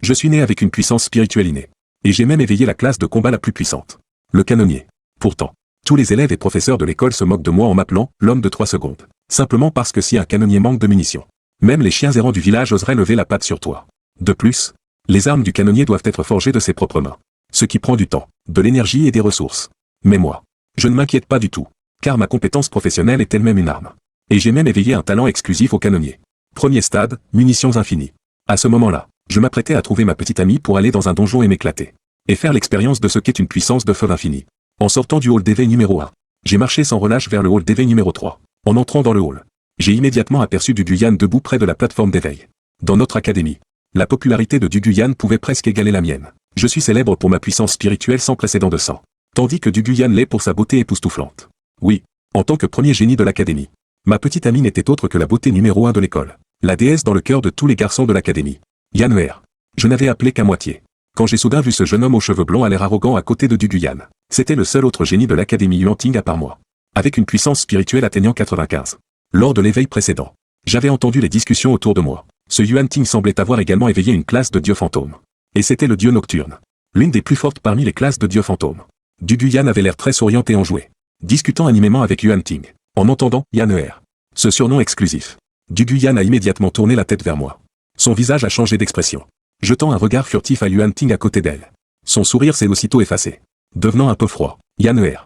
Je suis né avec une puissance spirituelle innée. Et j'ai même éveillé la classe de combat la plus puissante. Le canonnier. Pourtant, tous les élèves et professeurs de l'école se moquent de moi en m'appelant l'homme de 3 secondes. Simplement parce que si un canonnier manque de munitions, même les chiens errants du village oseraient lever la patte sur toi. De plus, les armes du canonnier doivent être forgées de ses propres mains. Ce qui prend du temps, de l'énergie et des ressources. Mais moi, je ne m'inquiète pas du tout, car ma compétence professionnelle est elle-même une arme. Et j'ai même éveillé un talent exclusif au canonnier. Premier stade, munitions infinies. À ce moment-là, je m'apprêtais à trouver ma petite amie pour aller dans un donjon et m'éclater. Et faire l'expérience de ce qu'est une puissance de feu infinie. En sortant du hall d'éveil numéro 1, j'ai marché sans relâche vers le hall d'éveil numéro 3. En entrant dans le hall, j'ai immédiatement aperçu Duguyan debout près de la plateforme d'éveil. Dans notre académie, la popularité de Duguyan pouvait presque égaler la mienne. Je suis célèbre pour ma puissance spirituelle sans précédent de sang. Tandis que Duguyan l'est pour sa beauté époustouflante. Oui, en tant que premier génie de l'académie, ma petite amie n'était autre que la beauté numéro 1 de l'école. La déesse dans le cœur de tous les garçons de l'académie. Yanner. Je n'avais appelé qu'à moitié. Quand j'ai soudain vu ce jeune homme aux cheveux blonds à l'air arrogant à côté de Duguyan, c'était le seul autre génie de l'académie Yuanting à part moi. Avec une puissance spirituelle atteignant 95. Lors de l'éveil précédent, j'avais entendu les discussions autour de moi. Ce Yuanting semblait avoir également éveillé une classe de dieux fantômes. Et c'était le dieu nocturne. L'une des plus fortes parmi les classes de dieux fantômes. Duguyan avait l'air très souriant et enjoué. Discutant animément avec Yuanting. En entendant Yanner. Ce surnom exclusif. Duguyan a immédiatement tourné la tête vers moi. Son visage a changé d'expression. Jetant un regard furtif à Yuanting à côté d'elle. Son sourire s'est aussitôt effacé. Devenant un peu froid. Yanner.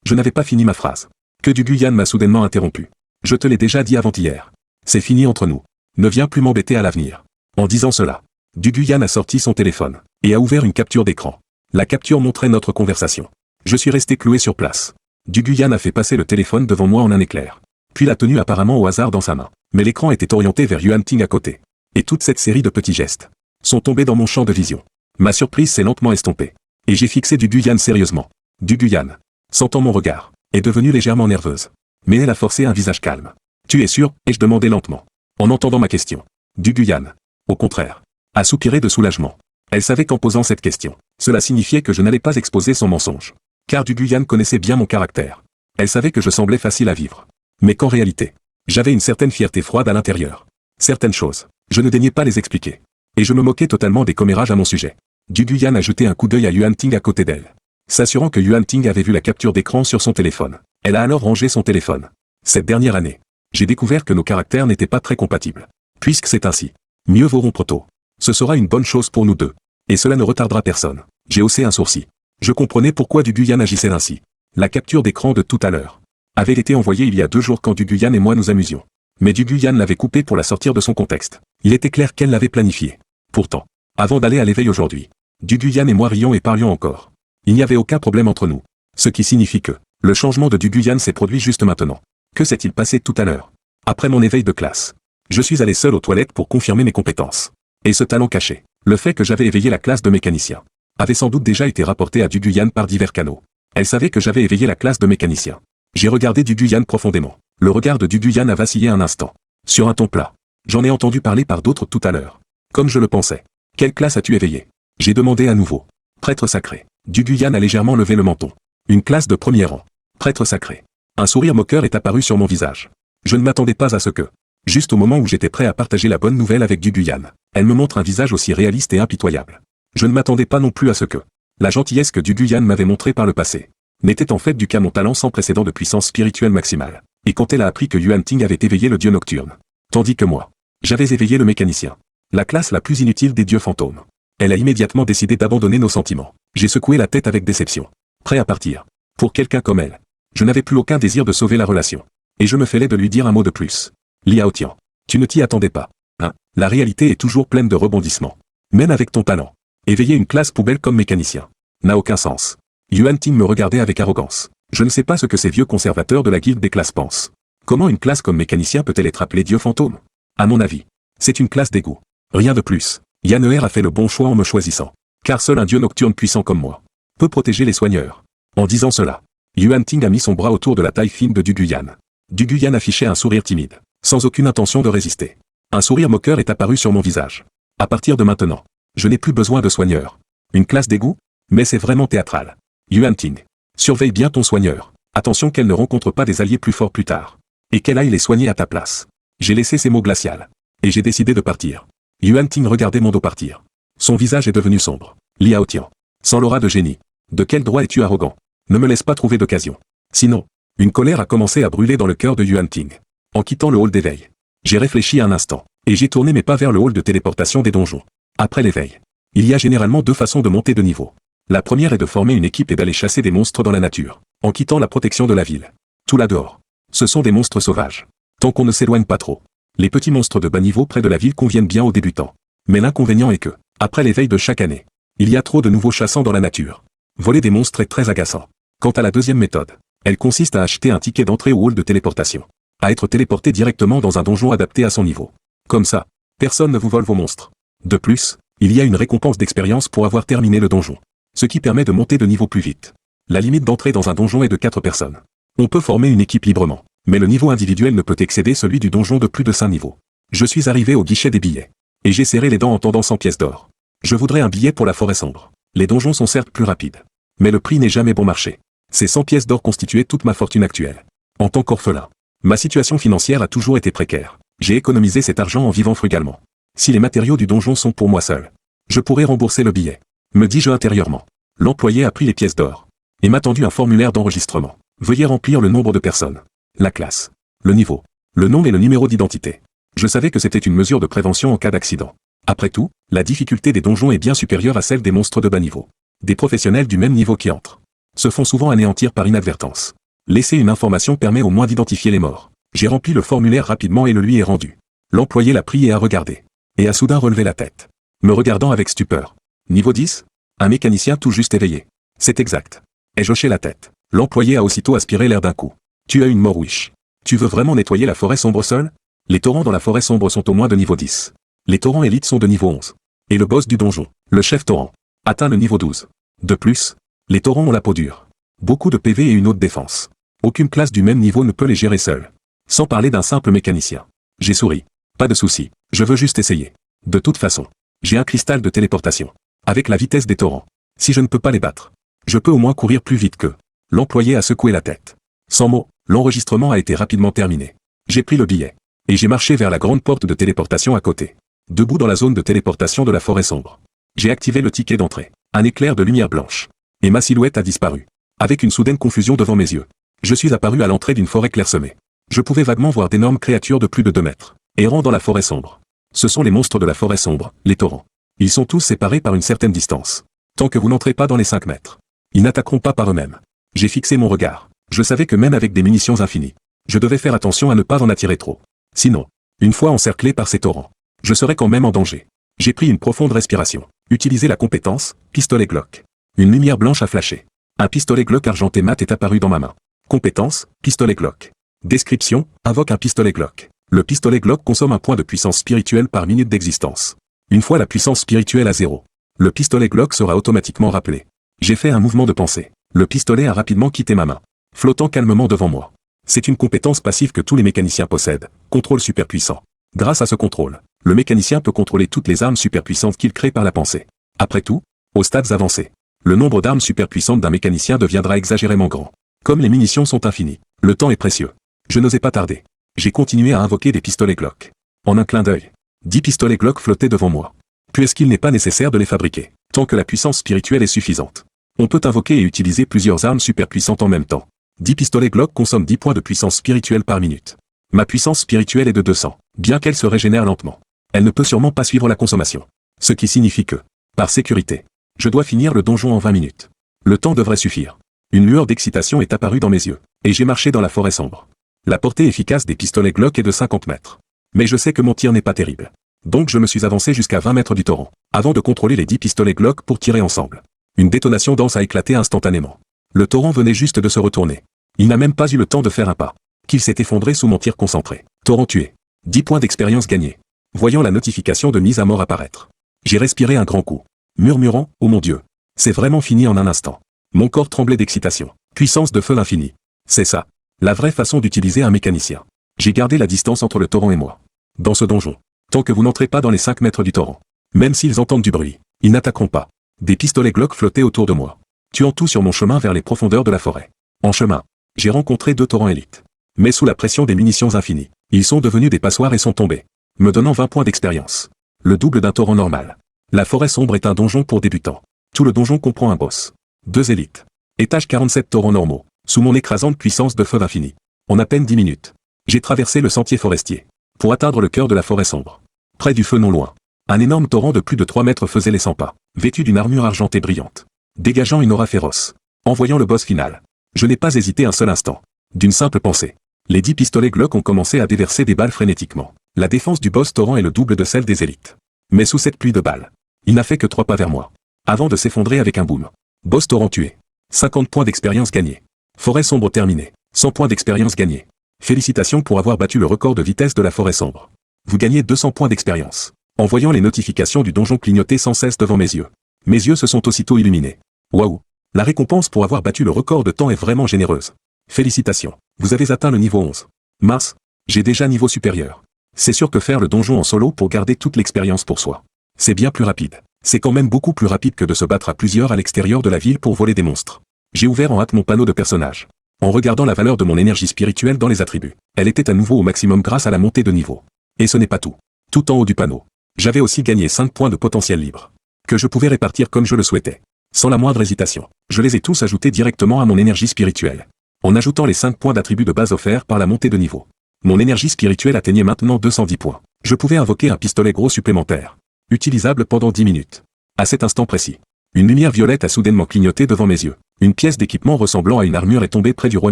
Je n'avais pas fini ma phrase. Que Duguyan m'a soudainement interrompu. Je te l'ai déjà dit avant-hier. C'est fini entre nous. Ne viens plus m'embêter à l'avenir. En disant cela, Duguyan a sorti son téléphone et a ouvert une capture d'écran. La capture montrait notre conversation. Je suis resté cloué sur place. Duguyan a fait passer le téléphone devant moi en un éclair. Puis l'a tenu apparemment au hasard dans sa main. Mais l'écran était orienté vers Yuanting à côté. Et toute cette série de petits gestes sont tombés dans mon champ de vision. Ma surprise s'est lentement estompée. Et j'ai fixé Duguyan sérieusement. Duguyan, sentant mon regard, est devenue légèrement nerveuse. Mais elle a forcé un visage calme. Tu es sûr? Ai-je demandé lentement. En entendant ma question. Duguyan, au contraire, a soupiré de soulagement. Elle savait qu'en posant cette question, cela signifiait que je n'allais pas exposer son mensonge. Car Duguyan connaissait bien mon caractère. Elle savait que je semblais facile à vivre. Mais qu'en réalité, j'avais une certaine fierté froide à l'intérieur. Certaines choses, je ne daignais pas les expliquer. Et je me moquais totalement des commérages à mon sujet. Duguyan a jeté un coup d'œil à Yuanting à côté d'elle. S'assurant que Yuanting avait vu la capture d'écran sur son téléphone. Elle a alors rangé son téléphone. Cette dernière année, j'ai découvert que nos caractères n'étaient pas très compatibles. Puisque c'est ainsi, mieux vaut rompre tôt. Ce sera une bonne chose pour nous deux. Et cela ne retardera personne. J'ai haussé un sourcil. Je comprenais pourquoi Duguyan agissait ainsi. La capture d'écran de tout à l'heure avait été envoyée il y a 2 jours quand Duguyan et moi nous amusions. Mais Duguyan l'avait coupée pour la sortir de son contexte. Il était clair qu'elle l'avait planifié. Pourtant, avant d'aller à l'éveil aujourd'hui, Duguyan et moi rions et parlions encore. Il n'y avait aucun problème entre nous. Ce qui signifie que le changement de Duguyan s'est produit juste maintenant. Que s'est-il passé tout à l'heure? Après mon éveil de classe, je suis allé seul aux toilettes pour confirmer mes compétences. Et ce talent caché, le fait que j'avais éveillé la classe de mécanicien, avait sans doute déjà été rapporté à Duguyan par divers canaux. Elle savait que j'avais éveillé la classe de mécanicien. J'ai regardé Duguyan profondément. Le regard de Duguyan a vacillé un instant. Sur un ton plat. J'en ai entendu parler par d'autres tout à l'heure. Comme je le pensais. Quelle classe as-tu éveillé? J'ai demandé à nouveau. Prêtre sacré. Duguyan a légèrement levé le menton. Une classe de premier rang. Prêtre sacré. Un sourire moqueur est apparu sur mon visage. Je ne m'attendais pas à ce que, juste au moment où j'étais prêt à partager la bonne nouvelle avec Duguyan, elle me montre un visage aussi réaliste et impitoyable. Je ne m'attendais pas non plus à ce que la gentillesse que Duguyan m'avait montrée par le passé n'était en fait dû qu'à mon talent sans précédent de puissance spirituelle maximale. Et quand elle a appris que Yuanting avait éveillé le dieu nocturne, tandis que moi, j'avais éveillé le mécanicien, la classe la plus inutile des dieux fantômes, elle a immédiatement décidé d'abandonner nos sentiments. J'ai secoué la tête avec déception. Prêt à partir. Pour quelqu'un comme elle, je n'avais plus aucun désir de sauver la relation. Et je me fêlais de lui dire un mot de plus. Liao Tian, tu ne t'y attendais pas. Hein? La réalité est toujours pleine de rebondissements. Même avec ton talent. Éveiller une classe poubelle comme mécanicien n'a aucun sens. Yuanting me regardait avec arrogance. Je ne sais pas ce que ces vieux conservateurs de la guilde des classes pensent. Comment une classe comme mécanicien peut-elle être appelée dieu fantôme? À mon avis, c'est une classe d'égout. Rien de plus. Yanner a fait le bon choix en me choisissant. Car seul un dieu nocturne puissant comme moi peut protéger les soigneurs. En disant cela, Yuanting a mis son bras autour de la taille fine de Duguyan. Duguyan affichait un sourire timide, sans aucune intention de résister. Un sourire moqueur est apparu sur mon visage. À partir de maintenant, je n'ai plus besoin de soigneurs. Une classe d'égout? Mais c'est vraiment théâtral. Yuanting, surveille bien ton soigneur. Attention qu'elle ne rencontre pas des alliés plus forts plus tard. Et qu'elle aille les soigner à ta place. J'ai laissé ces mots glacials. Et j'ai décidé de partir. Yuanting regardait mon dos partir. Son visage est devenu sombre. Liao Tian. Sans l'aura de génie. De quel droit es-tu arrogant? Ne me laisse pas trouver d'occasion. Sinon, une colère a commencé à brûler dans le cœur de Yuan Ting. En quittant le hall d'éveil, j'ai réfléchi un instant, et j'ai tourné mes pas vers le hall de téléportation des donjons. Après l'éveil, il y a généralement deux façons de monter de niveau. La première est de former une équipe et d'aller chasser des monstres dans la nature, en quittant la protection de la ville. Tout là dehors, ce sont des monstres sauvages. Tant qu'on ne s'éloigne pas trop, les petits monstres de bas niveau près de la ville conviennent bien aux débutants. Mais l'inconvénient est que, après l'éveil de chaque année, il y a trop de nouveaux chassants dans la nature. Voler des monstres est très agaçant. Quant à la deuxième méthode, elle consiste à acheter un ticket d'entrée au hall de téléportation. À être téléporté directement dans un donjon adapté à son niveau. Comme ça, personne ne vous vole vos monstres. De plus, il y a une récompense d'expérience pour avoir terminé le donjon. Ce qui permet de monter de niveau plus vite. La limite d'entrée dans un donjon est de 4 personnes. On peut former une équipe librement, mais le niveau individuel ne peut excéder celui du donjon de plus de 5 niveaux. Je suis arrivé au guichet des billets. Et j'ai serré les dents en tendant 100 pièces d'or. Je voudrais un billet pour la forêt sombre. Les donjons sont certes plus rapides. Mais le prix n'est jamais bon marché. Ces 100 pièces d'or constituaient toute ma fortune actuelle. En tant qu'orphelin, ma situation financière a toujours été précaire. J'ai économisé cet argent en vivant frugalement. Si les matériaux du donjon sont pour moi seul, je pourrais rembourser le billet. Me dis-je intérieurement. L'employé a pris les pièces d'or. Et m'a tendu un formulaire d'enregistrement. Veuillez remplir le nombre de personnes. La classe. Le niveau. Le nom et le numéro d'identité. Je savais que c'était une mesure de prévention en cas d'accident. Après tout, la difficulté des donjons est bien supérieure à celle des monstres de bas niveau. Des professionnels du même niveau qui entrent se font souvent anéantir par inadvertance. Laisser une information permet au moins d'identifier les morts. J'ai rempli le formulaire rapidement et le lui ai rendu. L'employé l'a pris et a regardé. Et a soudain relevé la tête. Me regardant avec stupeur. Niveau 10? Un mécanicien tout juste éveillé. C'est exact. Ai-je hoché la tête. L'employé a aussitôt aspiré l'air d'un coup. Tu as une Morwish. Tu veux vraiment nettoyer la forêt sombre seul? Les torrents dans la forêt sombre sont au moins de niveau 10. Les torrents élites sont de niveau 11. Et le boss du donjon, le chef torrent, atteint le niveau 12. De plus, les torrents ont la peau dure. Beaucoup de PV et une haute défense. Aucune classe du même niveau ne peut les gérer seule. Sans parler d'un simple mécanicien. J'ai souri. Pas de souci, je veux juste essayer. De toute façon, j'ai un cristal de téléportation. Avec la vitesse des torrents. Si je ne peux pas les battre, je peux au moins courir plus vite qu'eux. L'employé a secoué la tête. Sans mots, l'enregistrement a été rapidement terminé. J'ai pris le billet. Et j'ai marché vers la grande porte de téléportation à côté. Debout dans la zone de téléportation de la forêt sombre. J'ai activé le ticket d'entrée. Un éclair de lumière blanche. Et ma silhouette a disparu. Avec une soudaine confusion devant mes yeux. Je suis apparu à l'entrée d'une forêt clairsemée. Je pouvais vaguement voir d'énormes créatures de plus de 2 mètres. Errant dans la forêt sombre. Ce sont les monstres de la forêt sombre, les torrents. Ils sont tous séparés par une certaine distance. Tant que vous n'entrez pas dans les 5 mètres. Ils n'attaqueront pas par eux-mêmes. J'ai fixé mon regard. Je savais que même avec des munitions infinies, je devais faire attention à ne pas en attirer trop. Sinon, une fois encerclé par ces torrents, je serais quand même en danger. J'ai pris une profonde respiration. Utilisé la compétence, pistolet Glock. Une lumière blanche a flashé. Un pistolet Glock argenté mat est apparu dans ma main. Compétence, pistolet Glock. Description, invoque un pistolet Glock. Le pistolet Glock consomme un point de puissance spirituelle par minute d'existence. Une fois la puissance spirituelle à 0, le pistolet Glock sera automatiquement rappelé. J'ai fait un mouvement de pensée. Le pistolet a rapidement quitté ma main, flottant calmement devant moi. C'est une compétence passive que tous les mécaniciens possèdent, contrôle super puissant. Grâce à ce contrôle, le mécanicien peut contrôler toutes les armes super puissantes qu'il crée par la pensée. Après tout, aux stades avancés, le nombre d'armes super puissantes d'un mécanicien deviendra exagérément grand. Comme les munitions sont infinies, le temps est précieux. Je n'osais pas tarder. J'ai continué à invoquer des pistolets Glock. En un clin d'œil, 10 pistolets Glock flottaient devant moi. Puisqu'il n'est pas nécessaire de les fabriquer, tant que la puissance spirituelle est suffisante. On peut invoquer et utiliser plusieurs armes super puissantes en même temps. 10 pistolets Glock consomment 10 points de puissance spirituelle par minute. Ma puissance spirituelle est de 200, bien qu'elle se régénère lentement. Elle ne peut sûrement pas suivre la consommation. Ce qui signifie que, par sécurité, je dois finir le donjon en 20 minutes. Le temps devrait suffire. Une lueur d'excitation est apparue dans mes yeux, et j'ai marché dans la forêt sombre. La portée efficace des pistolets Glock est de 50 mètres. Mais je sais que mon tir n'est pas terrible. Donc je me suis avancé jusqu'à 20 mètres du torrent, avant de contrôler les 10 pistolets Glock pour tirer ensemble. Une détonation dense a éclaté instantanément. Le torrent venait juste de se retourner. Il n'a même pas eu le temps de faire un pas. Qu'il s'est effondré sous mon tir concentré. Torrent tué. 10 points d'expérience gagnés. Voyant la notification de mise à mort apparaître. J'ai respiré un grand coup. Murmurant, oh mon Dieu. C'est vraiment fini en un instant. Mon corps tremblait d'excitation. Puissance de feu l'infini. C'est ça. La vraie façon d'utiliser un mécanicien. J'ai gardé la distance entre le torrent et moi. Dans ce donjon. Tant que vous n'entrez pas dans les 5 mètres du torrent. Même s'ils entendent du bruit, ils n'attaqueront pas. Des pistolets Glock flottaient autour de moi. Tuant tout sur mon chemin vers les profondeurs de la forêt. En chemin, j'ai rencontré 2 torrents élites. Mais sous la pression des munitions infinies, ils sont devenus des passoires et sont tombés. Me donnant 20 points d'expérience. Le double d'un torrent normal. La forêt sombre est un donjon pour débutants. Tout le donjon comprend un boss. 2 élites. Étage 47 torrents normaux. Sous mon écrasante puissance de feu infini. En à peine 10 minutes. J'ai traversé le sentier forestier. Pour atteindre le cœur de la forêt sombre. Près du feu non loin. Un énorme torrent de plus de 3 mètres faisait les 100 pas. Vêtu d'une armure argentée brillante. Dégageant une aura féroce. En voyant le boss final. Je n'ai pas hésité un seul instant. D'une simple pensée. Les 10 pistolets Glock ont commencé à déverser des balles frénétiquement. La défense du boss torrent est le double de celle des élites. Mais sous cette pluie de balles. Il n'a fait que 3 pas vers moi. Avant de s'effondrer avec un boom. Boss torrent tué. 50 points d'expérience gagnés. Forêt sombre terminée. 100 points d'expérience gagnés. Félicitations pour avoir battu le record de vitesse de la forêt sombre. Vous gagnez 200 points d'expérience. En voyant les notifications du donjon clignoter sans cesse devant mes yeux se sont aussitôt illuminés. Waouh! La récompense pour avoir battu le record de temps est vraiment généreuse. Félicitations. Vous avez atteint le niveau 11. Mince. J'ai déjà niveau supérieur. C'est sûr que faire le donjon en solo pour garder toute l'expérience pour soi. C'est bien plus rapide. C'est quand même beaucoup plus rapide que de se battre à plusieurs à l'extérieur de la ville pour voler des monstres. J'ai ouvert en hâte mon panneau de personnage. En regardant la valeur de mon énergie spirituelle dans les attributs, elle était à nouveau au maximum grâce à la montée de niveau. Et ce n'est pas tout. Tout en haut du panneau. J'avais aussi gagné 5 points de potentiel libre. Que je pouvais répartir comme je le souhaitais. Sans la moindre hésitation. Je les ai tous ajoutés directement à mon énergie spirituelle. En ajoutant les 5 points d'attributs de base offerts par la montée de niveau. Mon énergie spirituelle atteignait maintenant 210 points. Je pouvais invoquer un pistolet gros supplémentaire. Utilisable pendant 10 minutes. À cet instant précis. Une lumière violette a soudainement clignoté devant mes yeux. Une pièce d'équipement ressemblant à une armure est tombée près du roi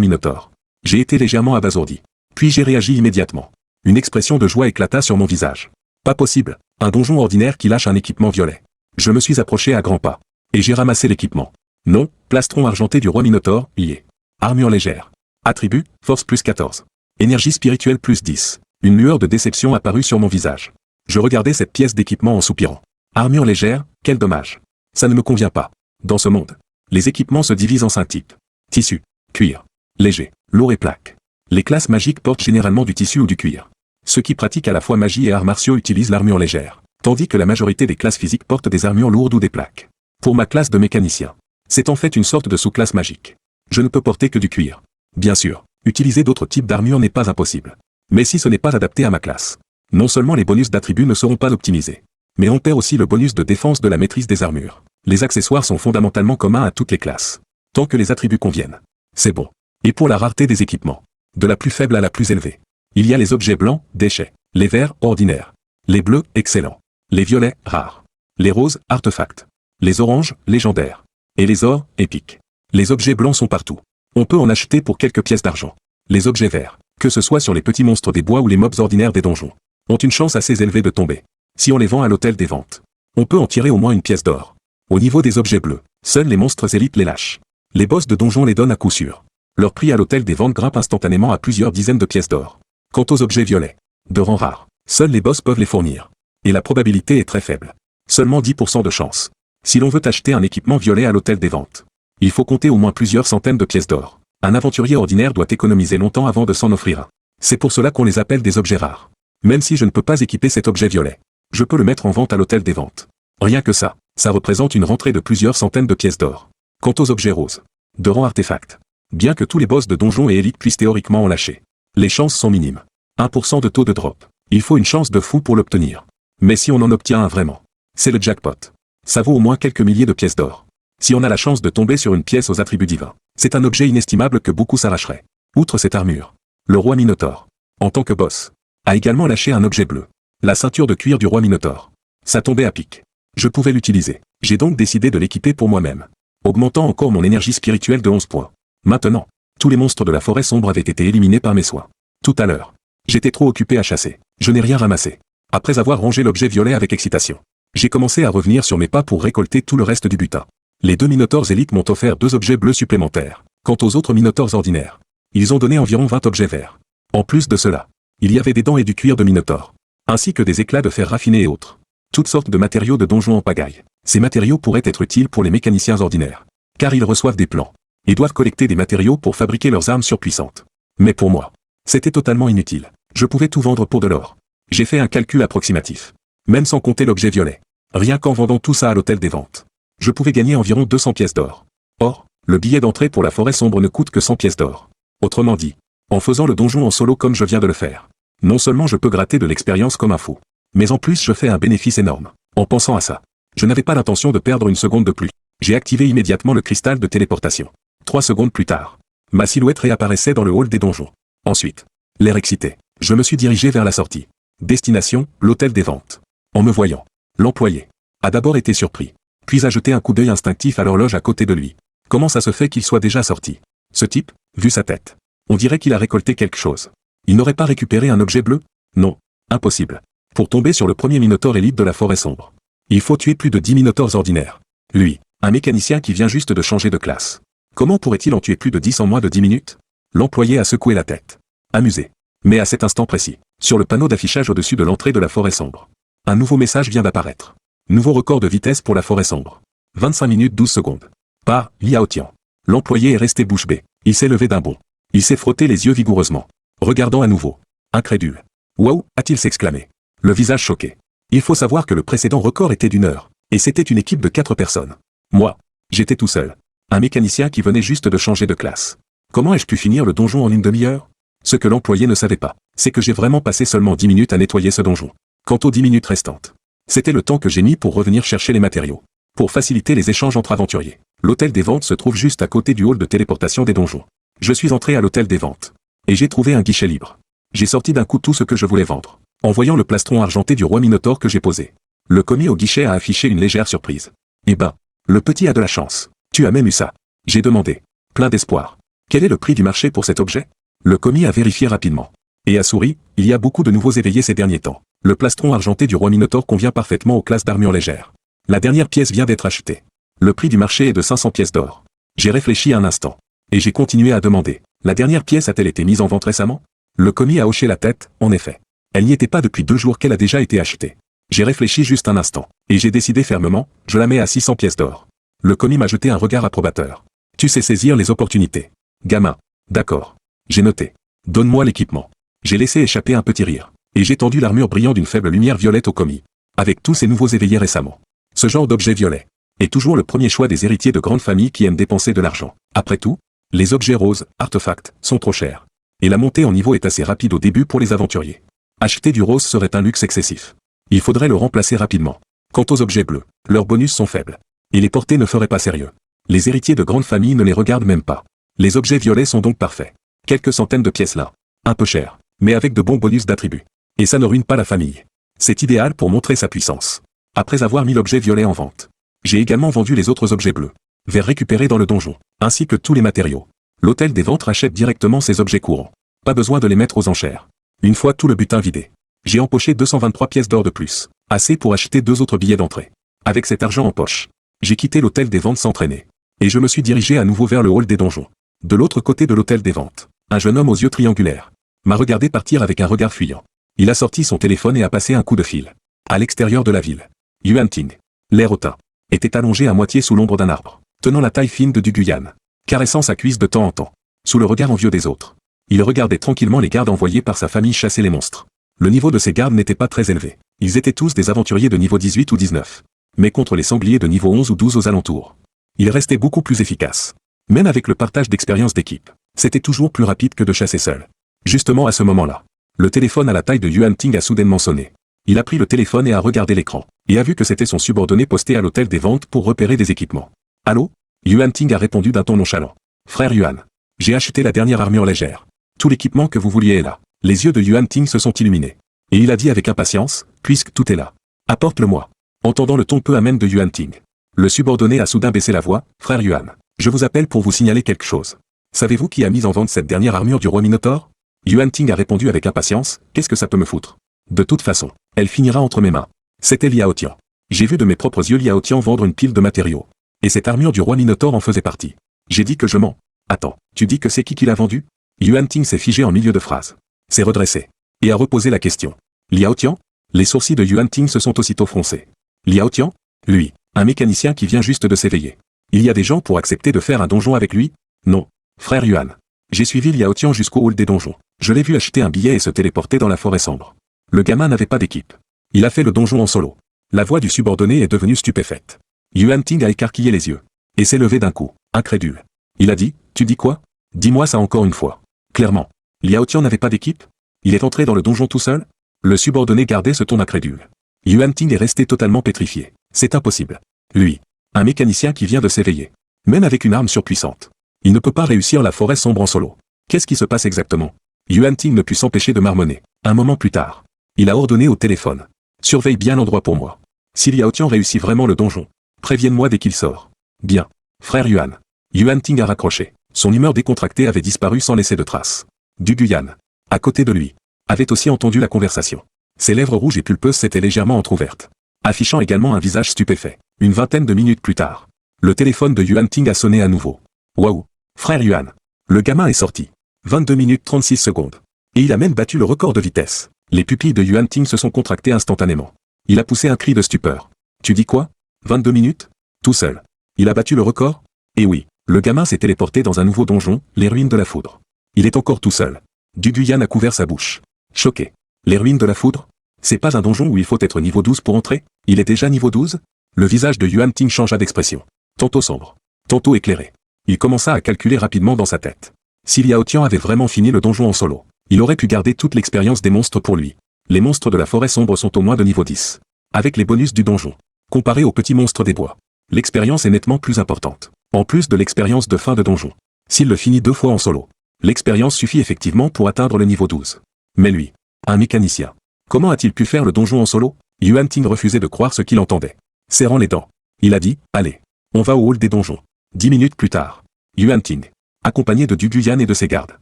Minotaure. J'ai été légèrement abasourdi. Puis j'ai réagi immédiatement. Une expression de joie éclata sur mon visage. Pas possible. Un donjon ordinaire qui lâche un équipement violet. Je me suis approché à grands pas. Et j'ai ramassé l'équipement. Non, plastron argenté du roi Minotaure, lié. Armure légère. Attribut, force plus 14. Énergie spirituelle plus 10. Une lueur de déception apparut sur mon visage. Je regardais cette pièce d'équipement en soupirant. Armure légère, quel dommage. Ça ne me convient pas. Dans ce monde, les équipements se divisent en 5 types. Tissu, cuir, léger, lourd et plaque. Les classes magiques portent généralement du tissu ou du cuir. Ceux qui pratiquent à la fois magie et arts martiaux utilisent l'armure légère, tandis que la majorité des classes physiques portent des armures lourdes ou des plaques. Pour ma classe de mécanicien, c'est en fait une sorte de sous-classe magique. Je ne peux porter que du cuir. Bien sûr, utiliser d'autres types d'armure n'est pas impossible. Mais si ce n'est pas adapté à ma classe, non seulement les bonus d'attributs ne seront pas optimisés, mais on perd aussi le bonus de défense de la maîtrise des armures. Les accessoires sont fondamentalement communs à toutes les classes. Tant que les attributs conviennent. C'est bon. Et pour la rareté des équipements, de la plus faible à la plus élevée, il y a les objets blancs, déchets, les verts, ordinaires, les bleus, excellents, les violets, rares, les roses, artefacts, les oranges, légendaires, et les ors, épiques. Les objets blancs sont partout. On peut en acheter pour quelques pièces d'argent. Les objets verts, que ce soit sur les petits monstres des bois ou les mobs ordinaires des donjons, ont une chance assez élevée de tomber. Si on les vend à l'hôtel des ventes, on peut en tirer au moins une pièce d'or. Au niveau des objets bleus, seuls les monstres élites les lâchent. Les boss de donjons les donnent à coup sûr. Leur prix à l'hôtel des ventes grimpe instantanément à plusieurs dizaines de pièces d'or. Quant aux objets violets, de rang rare, seuls les boss peuvent les fournir. Et la probabilité est très faible. Seulement 10% de chance. Si l'on veut acheter un équipement violet à l'hôtel des ventes, il faut compter au moins plusieurs centaines de pièces d'or. Un aventurier ordinaire doit économiser longtemps avant de s'en offrir un. C'est pour cela qu'on les appelle des objets rares. Même si je ne peux pas équiper cet objet violet, je peux le mettre en vente à l'hôtel des ventes. Rien que ça représente une rentrée de plusieurs centaines de pièces d'or. Quant aux objets roses, de rang artefact, bien que tous les boss de donjons et élites puissent théoriquement en lâcher, les chances sont minimes. 1% de taux de drop. Il faut une chance de fou pour l'obtenir. Mais si on en obtient un vraiment, c'est le jackpot. Ça vaut au moins quelques milliers de pièces d'or. Si on a la chance de tomber sur une pièce aux attributs divins, c'est un objet inestimable que beaucoup s'arracheraient. Outre cette armure, le roi Minotaure, en tant que boss, a également lâché un objet bleu. La ceinture de cuir du roi Minotaure. Ça tombait à pic. Je pouvais l'utiliser. J'ai donc décidé de l'équiper pour moi-même, augmentant encore mon énergie spirituelle de 11 points. Maintenant, tous les monstres de la forêt sombre avaient été éliminés par mes soins. Tout à l'heure, j'étais trop occupé à chasser. Je n'ai rien ramassé. Après avoir rangé l'objet violet avec excitation, j'ai commencé à revenir sur mes pas pour récolter tout le reste du butin. Les 2 minotaures élites m'ont offert 2 objets bleus supplémentaires. Quant aux autres minotaures ordinaires, ils ont donné environ 20 objets verts. En plus de cela, il y avait des dents et du cuir de minotaure, ainsi que des éclats de fer raffinés et autres. Toutes sortes de matériaux de donjons en pagaille. Ces matériaux pourraient être utiles pour les mécaniciens ordinaires, car ils reçoivent des plans, et doivent collecter des matériaux pour fabriquer leurs armes surpuissantes. Mais pour moi, c'était totalement inutile. Je pouvais tout vendre pour de l'or. J'ai fait un calcul approximatif. Même sans compter l'objet violet. Rien qu'en vendant tout ça à l'hôtel des ventes, je pouvais gagner environ 200 pièces d'or. Or, le billet d'entrée pour la forêt sombre ne coûte que 100 pièces d'or. Autrement dit, en faisant le donjon en solo comme je viens de le faire, non seulement je peux gratter de l'expérience comme un fou, mais en plus je fais un bénéfice énorme. En pensant à ça, Je n'avais pas l'intention de perdre une seconde de plus. J'ai activé immédiatement le cristal de téléportation. 3 secondes plus tard, ma silhouette réapparaissait dans le hall des donjons. Ensuite, l'air excité, je me suis dirigé vers la sortie. Destination, l'hôtel des ventes. En me voyant, l'employé a d'abord été surpris, puis a jeté un coup d'œil instinctif à l'horloge à côté de lui. Comment ça se fait qu'il soit déjà sorti? Ce type, vu sa tête, on dirait qu'il a récolté quelque chose. Il n'aurait pas récupéré un objet bleu? Non, impossible. Pour tomber sur le premier minotaure élite de la forêt sombre, il faut tuer plus de 10 minotaures ordinaires. Lui, un mécanicien qui vient juste de changer de classe. Comment pourrait-il en tuer plus de 10 en moins de 10 minutes? L'employé a secoué la tête. Amusé. Mais à cet instant précis, sur le panneau d'affichage au-dessus de l'entrée de la forêt sombre, un nouveau message vient d'apparaître. Nouveau record de vitesse pour la forêt sombre. 25 minutes 12 secondes. Par Liao Tian. L'employé est resté bouche bée. Il s'est levé d'un bond. Il s'est frotté les yeux vigoureusement. Regardant à nouveau. Incrédule. Waouh, a-t-il s'exclamé. Le visage choqué. Il faut savoir que le précédent record était d'1 heure. Et c'était une équipe de 4 personnes. Moi, j'étais tout seul. Un mécanicien qui venait juste de changer de classe. Comment ai-je pu finir le donjon en une demi-heure? Ce que l'employé ne savait pas, c'est que j'ai vraiment passé seulement 10 minutes à nettoyer ce donjon. Quant aux 10 minutes restantes, c'était le temps que j'ai mis pour revenir chercher les matériaux. Pour faciliter les échanges entre aventuriers. L'hôtel des ventes se trouve juste à côté du hall de téléportation des donjons. Je suis entré à l'hôtel des ventes. Et j'ai trouvé un guichet libre. J'ai sorti d'un coup tout ce que je voulais vendre. En voyant le plastron argenté du roi Minotaure que j'ai posé. Le commis au guichet a affiché une légère surprise. Eh ben, le petit a de la chance. Tu as même eu ça. J'ai demandé. Plein d'espoir. Quel est le prix du marché pour cet objet? Le commis a vérifié rapidement. Et a souri, il y a beaucoup de nouveaux éveillés ces derniers temps. Le plastron argenté du roi Minotaure convient parfaitement aux classes d'armure légère. La dernière pièce vient d'être achetée. Le prix du marché est de 500 pièces d'or. J'ai réfléchi un instant. Et j'ai continué à demander. La dernière pièce a-t-elle été mise en vente récemment? Le commis a hoché la tête, en effet. Elle n'y était pas depuis 2 jours qu'elle a déjà été achetée. J'ai réfléchi juste un instant. Et j'ai décidé fermement, je la mets à 600 pièces d'or. Le commis m'a jeté un regard approbateur. Tu sais saisir les opportunités. Gamin. D'accord. J'ai noté. Donne-moi l'équipement. J'ai laissé échapper un petit rire. Et j'ai tendu l'armure brillant d'une faible lumière violette au commis. Avec tous ces nouveaux éveillés récemment. Ce genre d'objet violet est toujours le premier choix des héritiers de grandes familles qui aiment dépenser de l'argent. Après tout, les objets roses, artefacts, sont trop chers. Et la montée en niveau est assez rapide au début pour les aventuriers. Acheter du rose serait un luxe excessif. Il faudrait le remplacer rapidement. Quant aux objets bleus, leurs bonus sont faibles. Et les portées ne feraient pas sérieux. Les héritiers de grandes familles ne les regardent même pas. Les objets violets sont donc parfaits. Quelques centaines de pièces là. Un peu cher. Mais avec de bons bonus d'attributs. Et ça ne ruine pas la famille. C'est idéal pour montrer sa puissance. Après avoir mis l'objet violet en vente, j'ai également vendu les autres objets bleus. Vers récupérer dans le donjon. Ainsi que tous les matériaux. L'hôtel des ventes rachète directement ces objets courants. Pas besoin de les mettre aux enchères. Une fois tout le butin vidé, j'ai empoché 223 pièces d'or de plus. Assez pour acheter 2 autres billets d'entrée. Avec cet argent en poche, j'ai quitté l'hôtel des ventes sans traîner. Et je me suis dirigé à nouveau vers le hall des donjons. De l'autre côté de l'hôtel des ventes, un jeune homme aux yeux triangulaires m'a regardé partir avec un regard fuyant. Il a sorti son téléphone et a passé un coup de fil. À l'extérieur de la ville, Yuan Ting, l'air hautain, était allongé à moitié sous l'ombre d'un arbre, tenant la taille fine de du Guyane, caressant sa cuisse de temps en temps, sous le regard envieux des autres. Il regardait tranquillement les gardes envoyés par sa famille chasser les monstres. Le niveau de ces gardes n'était pas très élevé. Ils étaient tous des aventuriers de niveau 18 ou 19. Mais contre les sangliers de niveau 11 ou 12 aux alentours, il restait beaucoup plus efficace. Même avec le partage d'expérience d'équipe, c'était toujours plus rapide que de chasser seul. Justement à ce moment-là, le téléphone à la taille de Yuan Ting a soudainement sonné. Il a pris le téléphone et a regardé l'écran, et a vu que c'était son subordonné posté à l'hôtel des ventes pour repérer des équipements. Allô? Yuan Ting a répondu d'un ton nonchalant. Frère Yuan, j'ai acheté la dernière armure légère. Tout l'équipement que vous vouliez est là. Les yeux de Yuan Ting se sont illuminés. Et il a dit avec impatience, puisque tout est là. Apporte-le-moi. Entendant le ton peu amène de Yuan Ting, le subordonné a soudain baissé la voix. Frère Yuan, je vous appelle pour vous signaler quelque chose. Savez-vous qui a mis en vente cette dernière armure du roi Minotaure? Yuan Ting a répondu avec impatience, qu'est-ce que ça peut me foutre? De toute façon, elle finira entre mes mains. C'était Liao Tian. J'ai vu de mes propres yeux Liao Tian vendre une pile de matériaux. Et cette armure du roi Minotaure en faisait partie. J'ai dit que je mens. Attends, tu dis que c'est qui l'a vendu? Yuan Ting s'est figé en milieu de phrase. S'est redressé. Et a reposé la question. Liao Tian? Les sourcils de Yuan Ting se sont aussitôt froncés. Liao Tian? Lui, un mécanicien qui vient juste de s'éveiller. Il y a des gens pour accepter de faire un donjon avec lui? Non. Frère Yuan. J'ai suivi Liao Tian jusqu'au hall des donjons. Je l'ai vu acheter un billet et se téléporter dans la forêt sombre. Le gamin n'avait pas d'équipe. Il a fait le donjon en solo. La voix du subordonné est devenue stupéfaite. Yuan Ting a écarquillé les yeux. Et s'est levé d'un coup, incrédule. Il a dit, tu dis quoi? Dis-moi ça encore une fois. Clairement. Liao Tian n'avait pas d'équipe? Il est entré dans le donjon tout seul? Le subordonné gardait ce ton incrédule. Yuan Ting est resté totalement pétrifié. C'est impossible. Lui, un mécanicien qui vient de s'éveiller. Même avec une arme surpuissante. Il ne peut pas réussir la forêt sombre en solo. Qu'est-ce qui se passe exactement? Yuan Ting ne put s'empêcher de marmonner. Un moment plus tard, il a ordonné au téléphone. Surveille bien l'endroit pour moi. Si Liao Tian réussit vraiment le donjon, prévienne-moi dès qu'il sort. Bien. Frère Yuan. Yuan Ting a raccroché. Son humeur décontractée avait disparu sans laisser de traces. Du Guyan, à côté de lui, avait aussi entendu la conversation. Ses lèvres rouges et pulpeuses s'étaient légèrement entr'ouvertes, affichant également un visage stupéfait. Une vingtaine de minutes plus tard, le téléphone de Yuan Ting a sonné à nouveau. Waouh. Frère Yuan. Le gamin est sorti. 22 minutes 36 secondes. Et il a même battu le record de vitesse. Les pupilles de Yuan Ting se sont contractées instantanément. Il a poussé un cri de stupeur. Tu dis quoi? 22 minutes? Tout seul. Il a battu le record? Eh oui, le gamin s'est téléporté dans un nouveau donjon, les ruines de la foudre. Il est encore tout seul. Du Guyan a couvert sa bouche. Choqué. Les ruines de la foudre? C'est pas un donjon où il faut être niveau 12 pour entrer? Il est déjà niveau 12? Le visage de Yuan Ting changea d'expression. Tantôt sombre, tantôt éclairé. Il commença à calculer rapidement dans sa tête. Si Liao Tian avait vraiment fini le donjon en solo, il aurait pu garder toute l'expérience des monstres pour lui. Les monstres de la forêt sombre sont au moins de niveau 10. Avec les bonus du donjon. Comparé aux petits monstres des bois, l'expérience est nettement plus importante. En plus de l'expérience de fin de donjon. S'il le finit 2 fois en solo, l'expérience suffit effectivement pour atteindre le niveau 12. Mais lui, un mécanicien, comment a-t-il pu faire le donjon en solo? Yuan Ting refusait de croire ce qu'il entendait. Serrant les dents, il a dit, allez, on va au hall des donjons. 10 minutes plus tard, Yuan Ting, accompagné de Du Guyan et de ses gardes,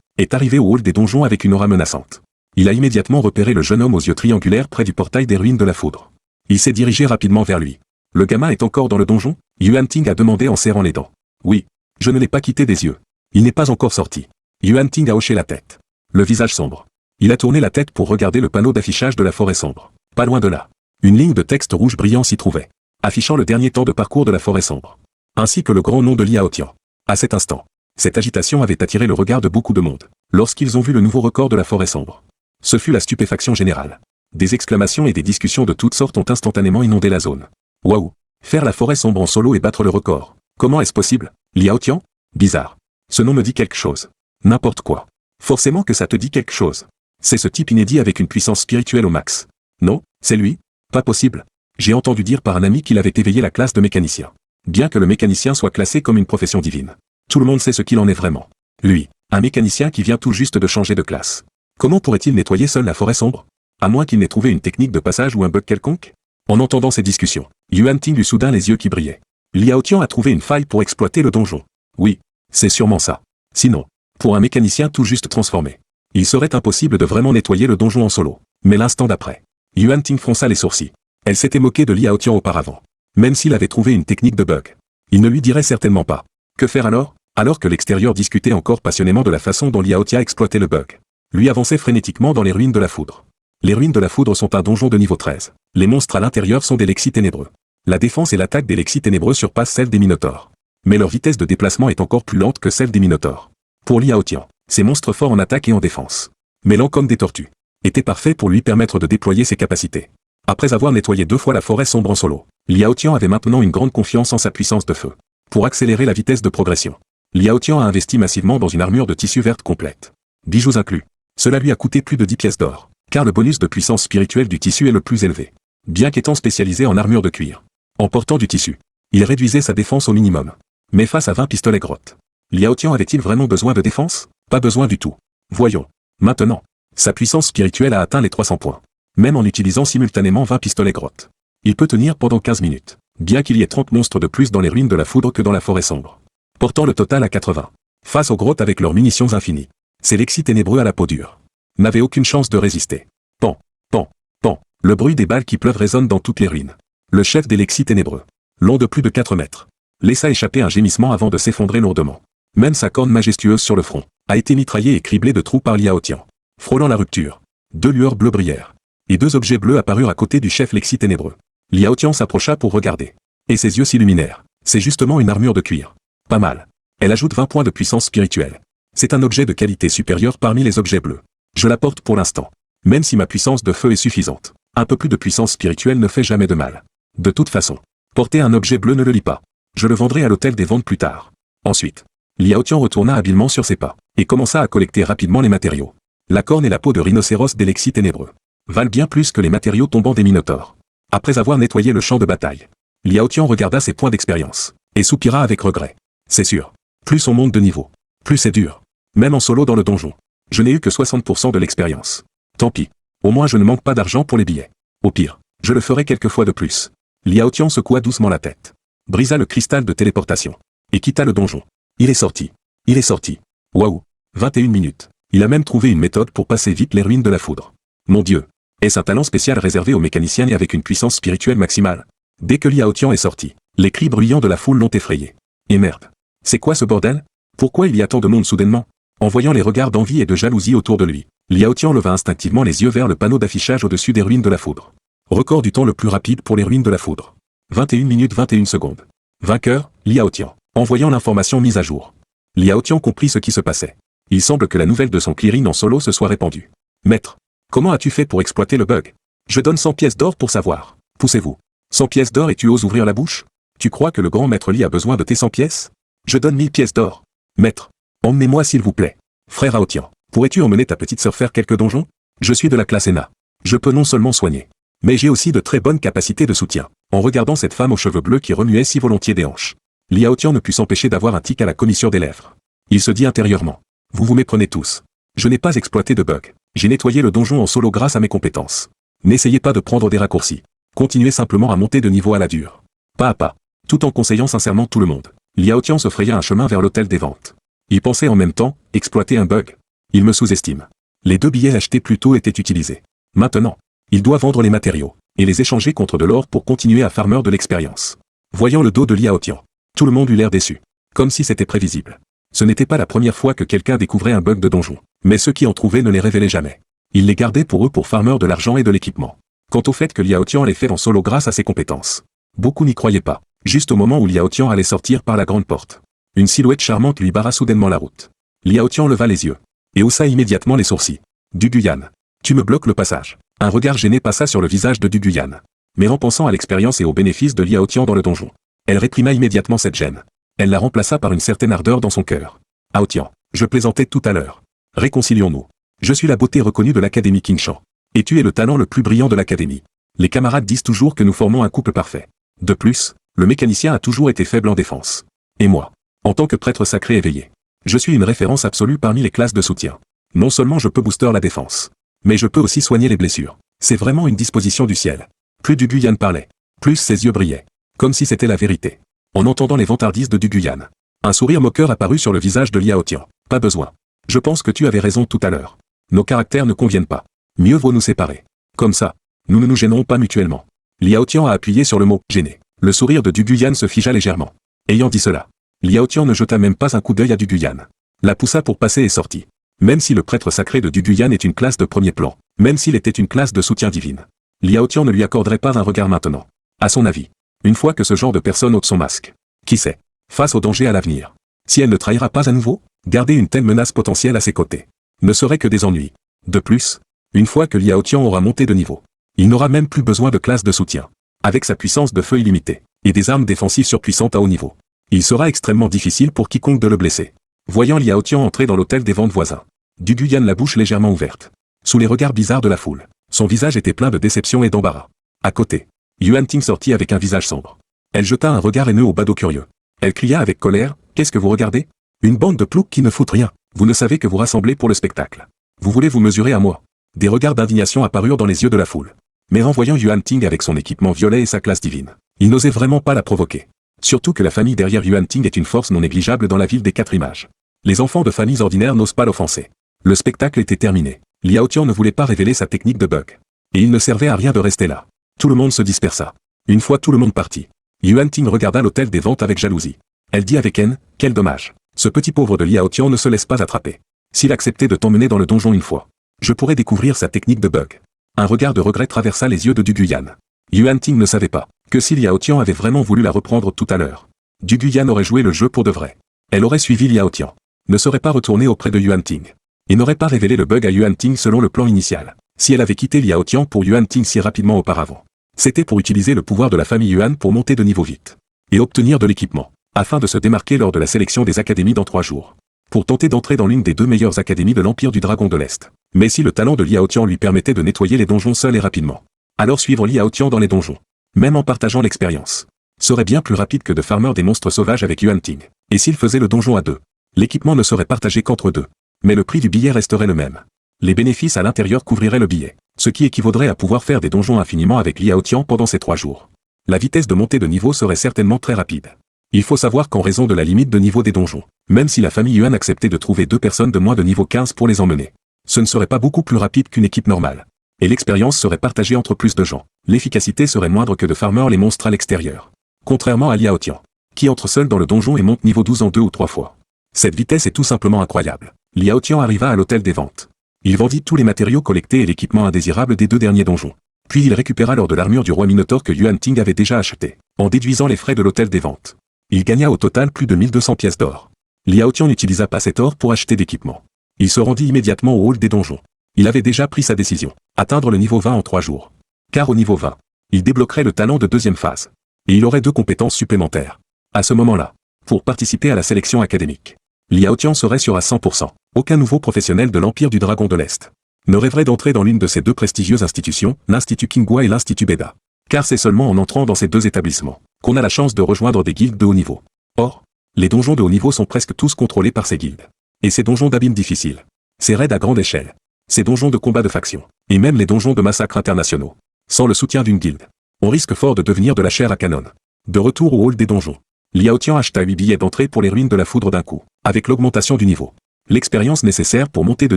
est arrivé au hall des donjons avec une aura menaçante. Il a immédiatement repéré le jeune homme aux yeux triangulaires près du portail des ruines de la foudre. Il s'est dirigé rapidement vers lui. Le gamin est encore dans le donjon? Yuan Ting a demandé en serrant les dents. Oui, je ne l'ai pas quitté des yeux. Il n'est pas encore sorti. Yuan Ting a hoché la tête. Le visage sombre. Il a tourné la tête pour regarder le panneau d'affichage de la forêt sombre. Pas loin de là. Une ligne de texte rouge brillant s'y trouvait, affichant le dernier temps de parcours de la forêt sombre. Ainsi que le grand nom de Liao Tian. À cet instant, cette agitation avait attiré le regard de beaucoup de monde, lorsqu'ils ont vu le nouveau record de la forêt sombre. Ce fut la stupéfaction générale. Des exclamations et des discussions de toutes sortes ont instantanément inondé la zone. Waouh! Faire la forêt sombre en solo et battre le record. Comment est-ce possible? Liao Tian? Bizarre. Ce nom me dit quelque chose. N'importe quoi. Forcément que ça te dit quelque chose. C'est ce type inédit avec une puissance spirituelle au max. Non, c'est lui? Pas possible. J'ai entendu dire par un ami qu'il avait éveillé la classe de mécanicien. Bien que le mécanicien soit classé comme une profession divine. Tout le monde sait ce qu'il en est vraiment. Lui, un mécanicien qui vient tout juste de changer de classe. Comment pourrait-il nettoyer seul la forêt sombre? À moins qu'il n'ait trouvé une technique de passage ou un bug quelconque? En entendant ces discussions, Yuan Ting eut soudain les yeux qui brillaient. Liao Tian a trouvé une faille pour exploiter le donjon. Oui, c'est sûrement ça. Sinon, pour un mécanicien tout juste transformé, il serait impossible de vraiment nettoyer le donjon en solo. Mais l'instant d'après, Yuan Ting fronça les sourcils. Elle s'était moquée de Liao Tian auparavant. Même s'il avait trouvé une technique de bug. Il ne lui dirait certainement pas. Que faire alors? Alors que l'extérieur discutait encore passionnément de la façon dont Liao Tian exploitait le bug. Lui avançait frénétiquement dans les ruines de la foudre. Les ruines de la foudre sont un donjon de niveau 13. Les monstres à l'intérieur sont des Lexis ténébreux. La défense et l'attaque des Lexis ténébreux surpassent celle des Minotaures. Mais leur vitesse de déplacement est encore plus lente que celle des Minotaures. Pour Liao Tian, ces monstres forts en attaque et en défense, mêlant comme des tortues, étaient parfaits pour lui permettre de déployer ses capacités. Après avoir nettoyé 2 fois la forêt sombre en solo, Liao Tian avait maintenant une grande confiance en sa puissance de feu. Pour accélérer la vitesse de progression, Liao Tian a investi massivement dans une armure de tissu verte complète. Bijoux inclus. Cela lui a coûté plus de 10 pièces d'or, car le bonus de puissance spirituelle du tissu est le plus élevé. Bien qu'étant spécialisé en armure de cuir. En portant du tissu, il réduisait sa défense au minimum. Mais face à 20 pistolets grottes, Liao Tian avait-il vraiment besoin de défense? Pas besoin du tout. Voyons. Maintenant, sa puissance spirituelle a atteint les 300 points. Même en utilisant simultanément 20 pistolets grottes. Il peut tenir pendant 15 minutes, bien qu'il y ait 30 monstres de plus dans les ruines de la foudre que dans la forêt sombre. Portant le total à 80. Face aux grottes avec leurs munitions infinies. Ces Lexis ténébreux à la peau dure n'avaient aucune chance de résister. Pan, pan, pan. Le bruit des balles qui pleuvent résonne dans toutes les ruines. Le chef des Lexis ténébreux, long de plus de 4 mètres, laissa échapper un gémissement avant de s'effondrer lourdement. Même sa corne majestueuse sur le front a été mitraillée et criblée de trous par Liao Tian. Frôlant la rupture, 2 lueurs bleues brillèrent. Et 2 objets bleus apparurent à côté du chef Lexis ténébreux. Liao Tian s'approcha pour regarder. Et ses yeux s'illuminèrent. C'est justement une armure de cuir. Pas mal. Elle ajoute 20 points de puissance spirituelle. C'est un objet de qualité supérieure parmi les objets bleus. Je la porte pour l'instant. Même si ma puissance de feu est suffisante. Un peu plus de puissance spirituelle ne fait jamais de mal. De toute façon, porter un objet bleu ne le lie pas. Je le vendrai à l'hôtel des ventes plus tard. Ensuite, Liao Tian retourna habilement sur ses pas, et commença à collecter rapidement les matériaux. La corne et la peau de rhinocéros des Lexis ténébreux valent bien plus que les matériaux tombants des Minotaures. Après avoir nettoyé le champ de bataille, Liao Tian regarda ses points d'expérience, et soupira avec regret. C'est sûr. Plus on monte de niveau, plus c'est dur. Même en solo dans le donjon. Je n'ai eu que 60% de l'expérience. Tant pis. Au moins je ne manque pas d'argent pour les billets. Au pire, je le ferai quelques fois de plus. Liao Tian secoua doucement la tête. Brisa le cristal de téléportation. Et quitta le donjon. Il est sorti. Il est sorti. Waouh. 21 minutes. Il a même trouvé une méthode pour passer vite les ruines de la foudre. Mon Dieu. Est-ce un talent spécial réservé aux mécaniciens et avec une puissance spirituelle maximale? Dès que Liao Tian est sorti, les cris bruyants de la foule l'ont effrayé. Et merde. C'est quoi ce bordel? Pourquoi il y a tant de monde soudainement? En voyant les regards d'envie et de jalousie autour de lui, Liao Tian leva instinctivement les yeux vers le panneau d'affichage au-dessus des ruines de la foudre. Record du temps le plus rapide pour les ruines de la foudre. 21 minutes 21 secondes. Vainqueur, Liao Tian. En voyant l'information mise à jour, Liao Tian comprit ce qui se passait. Il semble que la nouvelle de son clearing en solo se soit répandue. Maître, comment as-tu fait pour exploiter le bug? Je donne 100 pièces d'or pour savoir. Poussez-vous. 100 pièces d'or et tu oses ouvrir la bouche? Tu crois que le grand maître Li a besoin de tes 100 pièces? Je donne 1000 pièces d'or. Maître, emmenez-moi s'il vous plaît. Frère Aotian, pourrais-tu emmener ta petite sœur faire quelques donjons? Je suis de la classe ENA. Je peux non seulement soigner, mais j'ai aussi de très bonnes capacités de soutien. En regardant cette femme aux cheveux bleus qui remuait si volontiers des hanches, Liao Tian ne put s'empêcher d'avoir un tic à la commissure des lèvres. Il se dit intérieurement. Vous vous méprenez tous. Je n'ai pas exploité de bug. J'ai nettoyé le donjon en solo grâce à mes compétences. N'essayez pas de prendre des raccourcis. Continuez simplement à monter de niveau à la dure. Pas à pas. Tout en conseillant sincèrement tout le monde. Liao Tian se fraya un chemin vers l'hôtel des ventes. Il pensait en même temps, exploiter un bug. Il me sous-estime. Les 2 billets achetés plus tôt étaient utilisés. Maintenant, il doit vendre les matériaux, et les échanger contre de l'or pour continuer à farmer de l'expérience. Voyant le dos de Liao Tian, tout le monde eut l'air déçu. Comme si c'était prévisible. Ce n'était pas la première fois que quelqu'un découvrait un bug de donjon, mais ceux qui en trouvaient ne les révélaient jamais. Ils les gardaient pour eux pour farmer de l'argent et de l'équipement. Quant au fait que Liao Tian allait faire en solo grâce à ses compétences, beaucoup n'y croyaient pas. Juste au moment où Liao Tian allait sortir par la grande porte, une silhouette charmante lui barra soudainement la route. Liao Tian leva les yeux et haussa immédiatement les sourcils. Du Guyan, tu me bloques le passage. Un regard gêné passa sur le visage de Du Guyan. Mais en pensant à l'expérience et aux bénéfices de Liao Tian dans le donjon, elle réprima immédiatement cette gêne. Elle la remplaça par une certaine ardeur dans son cœur. Ao Tian, je plaisantais tout à l'heure. Réconcilions-nous. Je suis la beauté reconnue de l'Académie Qingshan. Et tu es le talent le plus brillant de l'Académie. Les camarades disent toujours que nous formons un couple parfait. De plus, le mécanicien a toujours été faible en défense. Et moi, en tant que prêtre sacré éveillé, je suis une référence absolue parmi les classes de soutien. Non seulement je peux booster la défense, mais je peux aussi soigner les blessures. C'est vraiment une disposition du ciel. Plus Du Guyan parlait, plus ses yeux brillaient. Comme si c'était la vérité. En entendant les vantardises de Du Guyan, un sourire moqueur apparut sur le visage de Liao Tian. Pas besoin. Je pense que tu avais raison tout à l'heure. Nos caractères ne conviennent pas. Mieux vaut nous séparer. Comme ça, nous ne nous gênerons pas mutuellement. Liao Tian a appuyé sur le mot « gêner ». Le sourire de Du Guyan se figea légèrement. Ayant dit cela, Liao Tian ne jeta même pas un coup d'œil à Du Guyan. La poussa pour passer et sortit. Même si le prêtre sacré de Du Guyan est une classe de premier plan, même s'il était une classe de soutien divine, Liao Tian ne lui accorderait pas un regard maintenant. À son avis, une fois que ce genre de personne ôte son masque, qui sait, face au danger à l'avenir, si elle ne trahira pas à nouveau, garder une telle menace potentielle à ses côtés, ne serait que des ennuis. De plus, une fois que Liao Tian aura monté de niveau, il n'aura même plus besoin de classe de soutien. Avec sa puissance de feu illimitée, et des armes défensives surpuissantes à haut niveau, il sera extrêmement difficile pour quiconque de le blesser. Voyant Liao Tian entrer dans l'hôtel des ventes voisins, Du Guyan la bouche légèrement ouverte. Sous les regards bizarres de la foule, son visage était plein de déception et d'embarras. À côté, Yuan Ting sortit avec un visage sombre. Elle jeta un regard haineux au badaud curieux. Elle cria avec colère, « Qu'est-ce que vous regardez? Une bande de ploucs qui ne foutent rien. Vous ne savez que vous rassemblez pour le spectacle. Vous voulez vous mesurer à moi ?» Des regards d'indignation apparurent dans les yeux de la foule. Mais en voyant Yuan Ting avec son équipement violet et sa classe divine, il n'osait vraiment pas la provoquer. Surtout que la famille derrière Yuan Ting est une force non négligeable dans la ville des 4 images. Les enfants de familles ordinaires n'osent pas l'offenser. Le spectacle était terminé. Liao Tian ne voulait pas révéler sa technique de bug. Et il ne servait à rien de rester là. Tout le monde se dispersa. Une fois tout le monde parti, Yuan Ting regarda l'hôtel des ventes avec jalousie. Elle dit avec haine, « Quel dommage. Ce petit pauvre de Liao Tian ne se laisse pas attraper. S'il acceptait de t'emmener dans le donjon une fois, je pourrais découvrir sa technique de bug. » Un regard de regret traversa les yeux de Du Guyan. Yuan Ting ne savait pas que si Liao Tian avait vraiment voulu la reprendre tout à l'heure, Du Guyan aurait joué le jeu pour de vrai. Elle aurait suivi Liao Tian, ne serait pas retournée auprès de Yuan Ting, et n'aurait pas révélé le bug à Yuan Ting selon le plan initial. Si elle avait quitté Liao Tian pour Yuan Ting si rapidement auparavant, c'était pour utiliser le pouvoir de la famille Yuan pour monter de niveau vite, et obtenir de l'équipement, afin de se démarquer lors de la sélection des académies dans 3 jours. Pour tenter d'entrer dans l'une des 2 meilleures académies de l'Empire du Dragon de l'Est. Mais si le talent de Liao Tian lui permettait de nettoyer les donjons seul et rapidement, alors suivre Liao Tian dans les donjons, même en partageant l'expérience, serait bien plus rapide que de farmer des monstres sauvages avec Yuan-Ting. Et s'il faisait le donjon à deux, l'équipement ne serait partagé qu'entre deux. Mais le prix du billet resterait le même. Les bénéfices à l'intérieur couvriraient le billet, ce qui équivaudrait à pouvoir faire des donjons infiniment avec Liao Tian pendant ces 3 jours. La vitesse de montée de niveau serait certainement très rapide. Il faut savoir qu'en raison de la limite de niveau des donjons, même si la famille Yuan acceptait de trouver 2 personnes de moins de niveau 15 pour les emmener, ce ne serait pas beaucoup plus rapide qu'une équipe normale. Et l'expérience serait partagée entre plus de gens. L'efficacité serait moindre que de farmer les monstres à l'extérieur. Contrairement à Liao Tian, qui entre seul dans le donjon et monte niveau 12 en 2 ou 3 fois. Cette vitesse est tout simplement incroyable. Liao Tian arriva à l'hôtel des ventes. Il vendit tous les matériaux collectés et l'équipement indésirable des 2 derniers donjons. Puis il récupéra l'or de l'armure du roi Minotaure que Yuan-Ting avait déjà acheté, en déduisant les frais de l'hôtel des ventes. Il gagna au total plus de 1200 pièces d'or. Liao Tian n'utilisa pas cet or pour acheter d'équipement. Il se rendit immédiatement au hall des donjons. Il avait déjà pris sa décision, atteindre le niveau 20 en 3 jours. Car au niveau 20, il débloquerait le talent de deuxième phase. Et il aurait 2 compétences supplémentaires. À ce moment-là, pour participer à la sélection académique, Liao Tian serait sûr à 100%. Aucun nouveau professionnel de l'Empire du Dragon de l'Est ne rêverait d'entrer dans l'une de ces 2 prestigieuses institutions, l'Institut Qinghua et l'Institut Beda. Car c'est seulement en entrant dans ces 2 établissements qu'on a la chance de rejoindre des guildes de haut niveau. Or, les donjons de haut niveau sont presque tous contrôlés par ces guildes. Et ces donjons d'abîme difficiles, ces raids à grande échelle, ces donjons de combat de faction, et même les donjons de massacres internationaux, sans le soutien d'une guilde, on risque fort de devenir de la chair à canon. De retour au hall des donjons, Liao Tian acheta 8 billets d'entrée pour les ruines de la foudre d'un coup, avec l'augmentation du niveau. L'expérience nécessaire pour monter de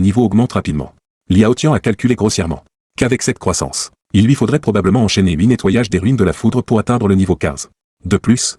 niveau augmente rapidement. Liao Tian a calculé grossièrement qu'avec cette croissance, il lui faudrait probablement enchaîner 8 nettoyages des ruines de la foudre pour atteindre le niveau 15. De plus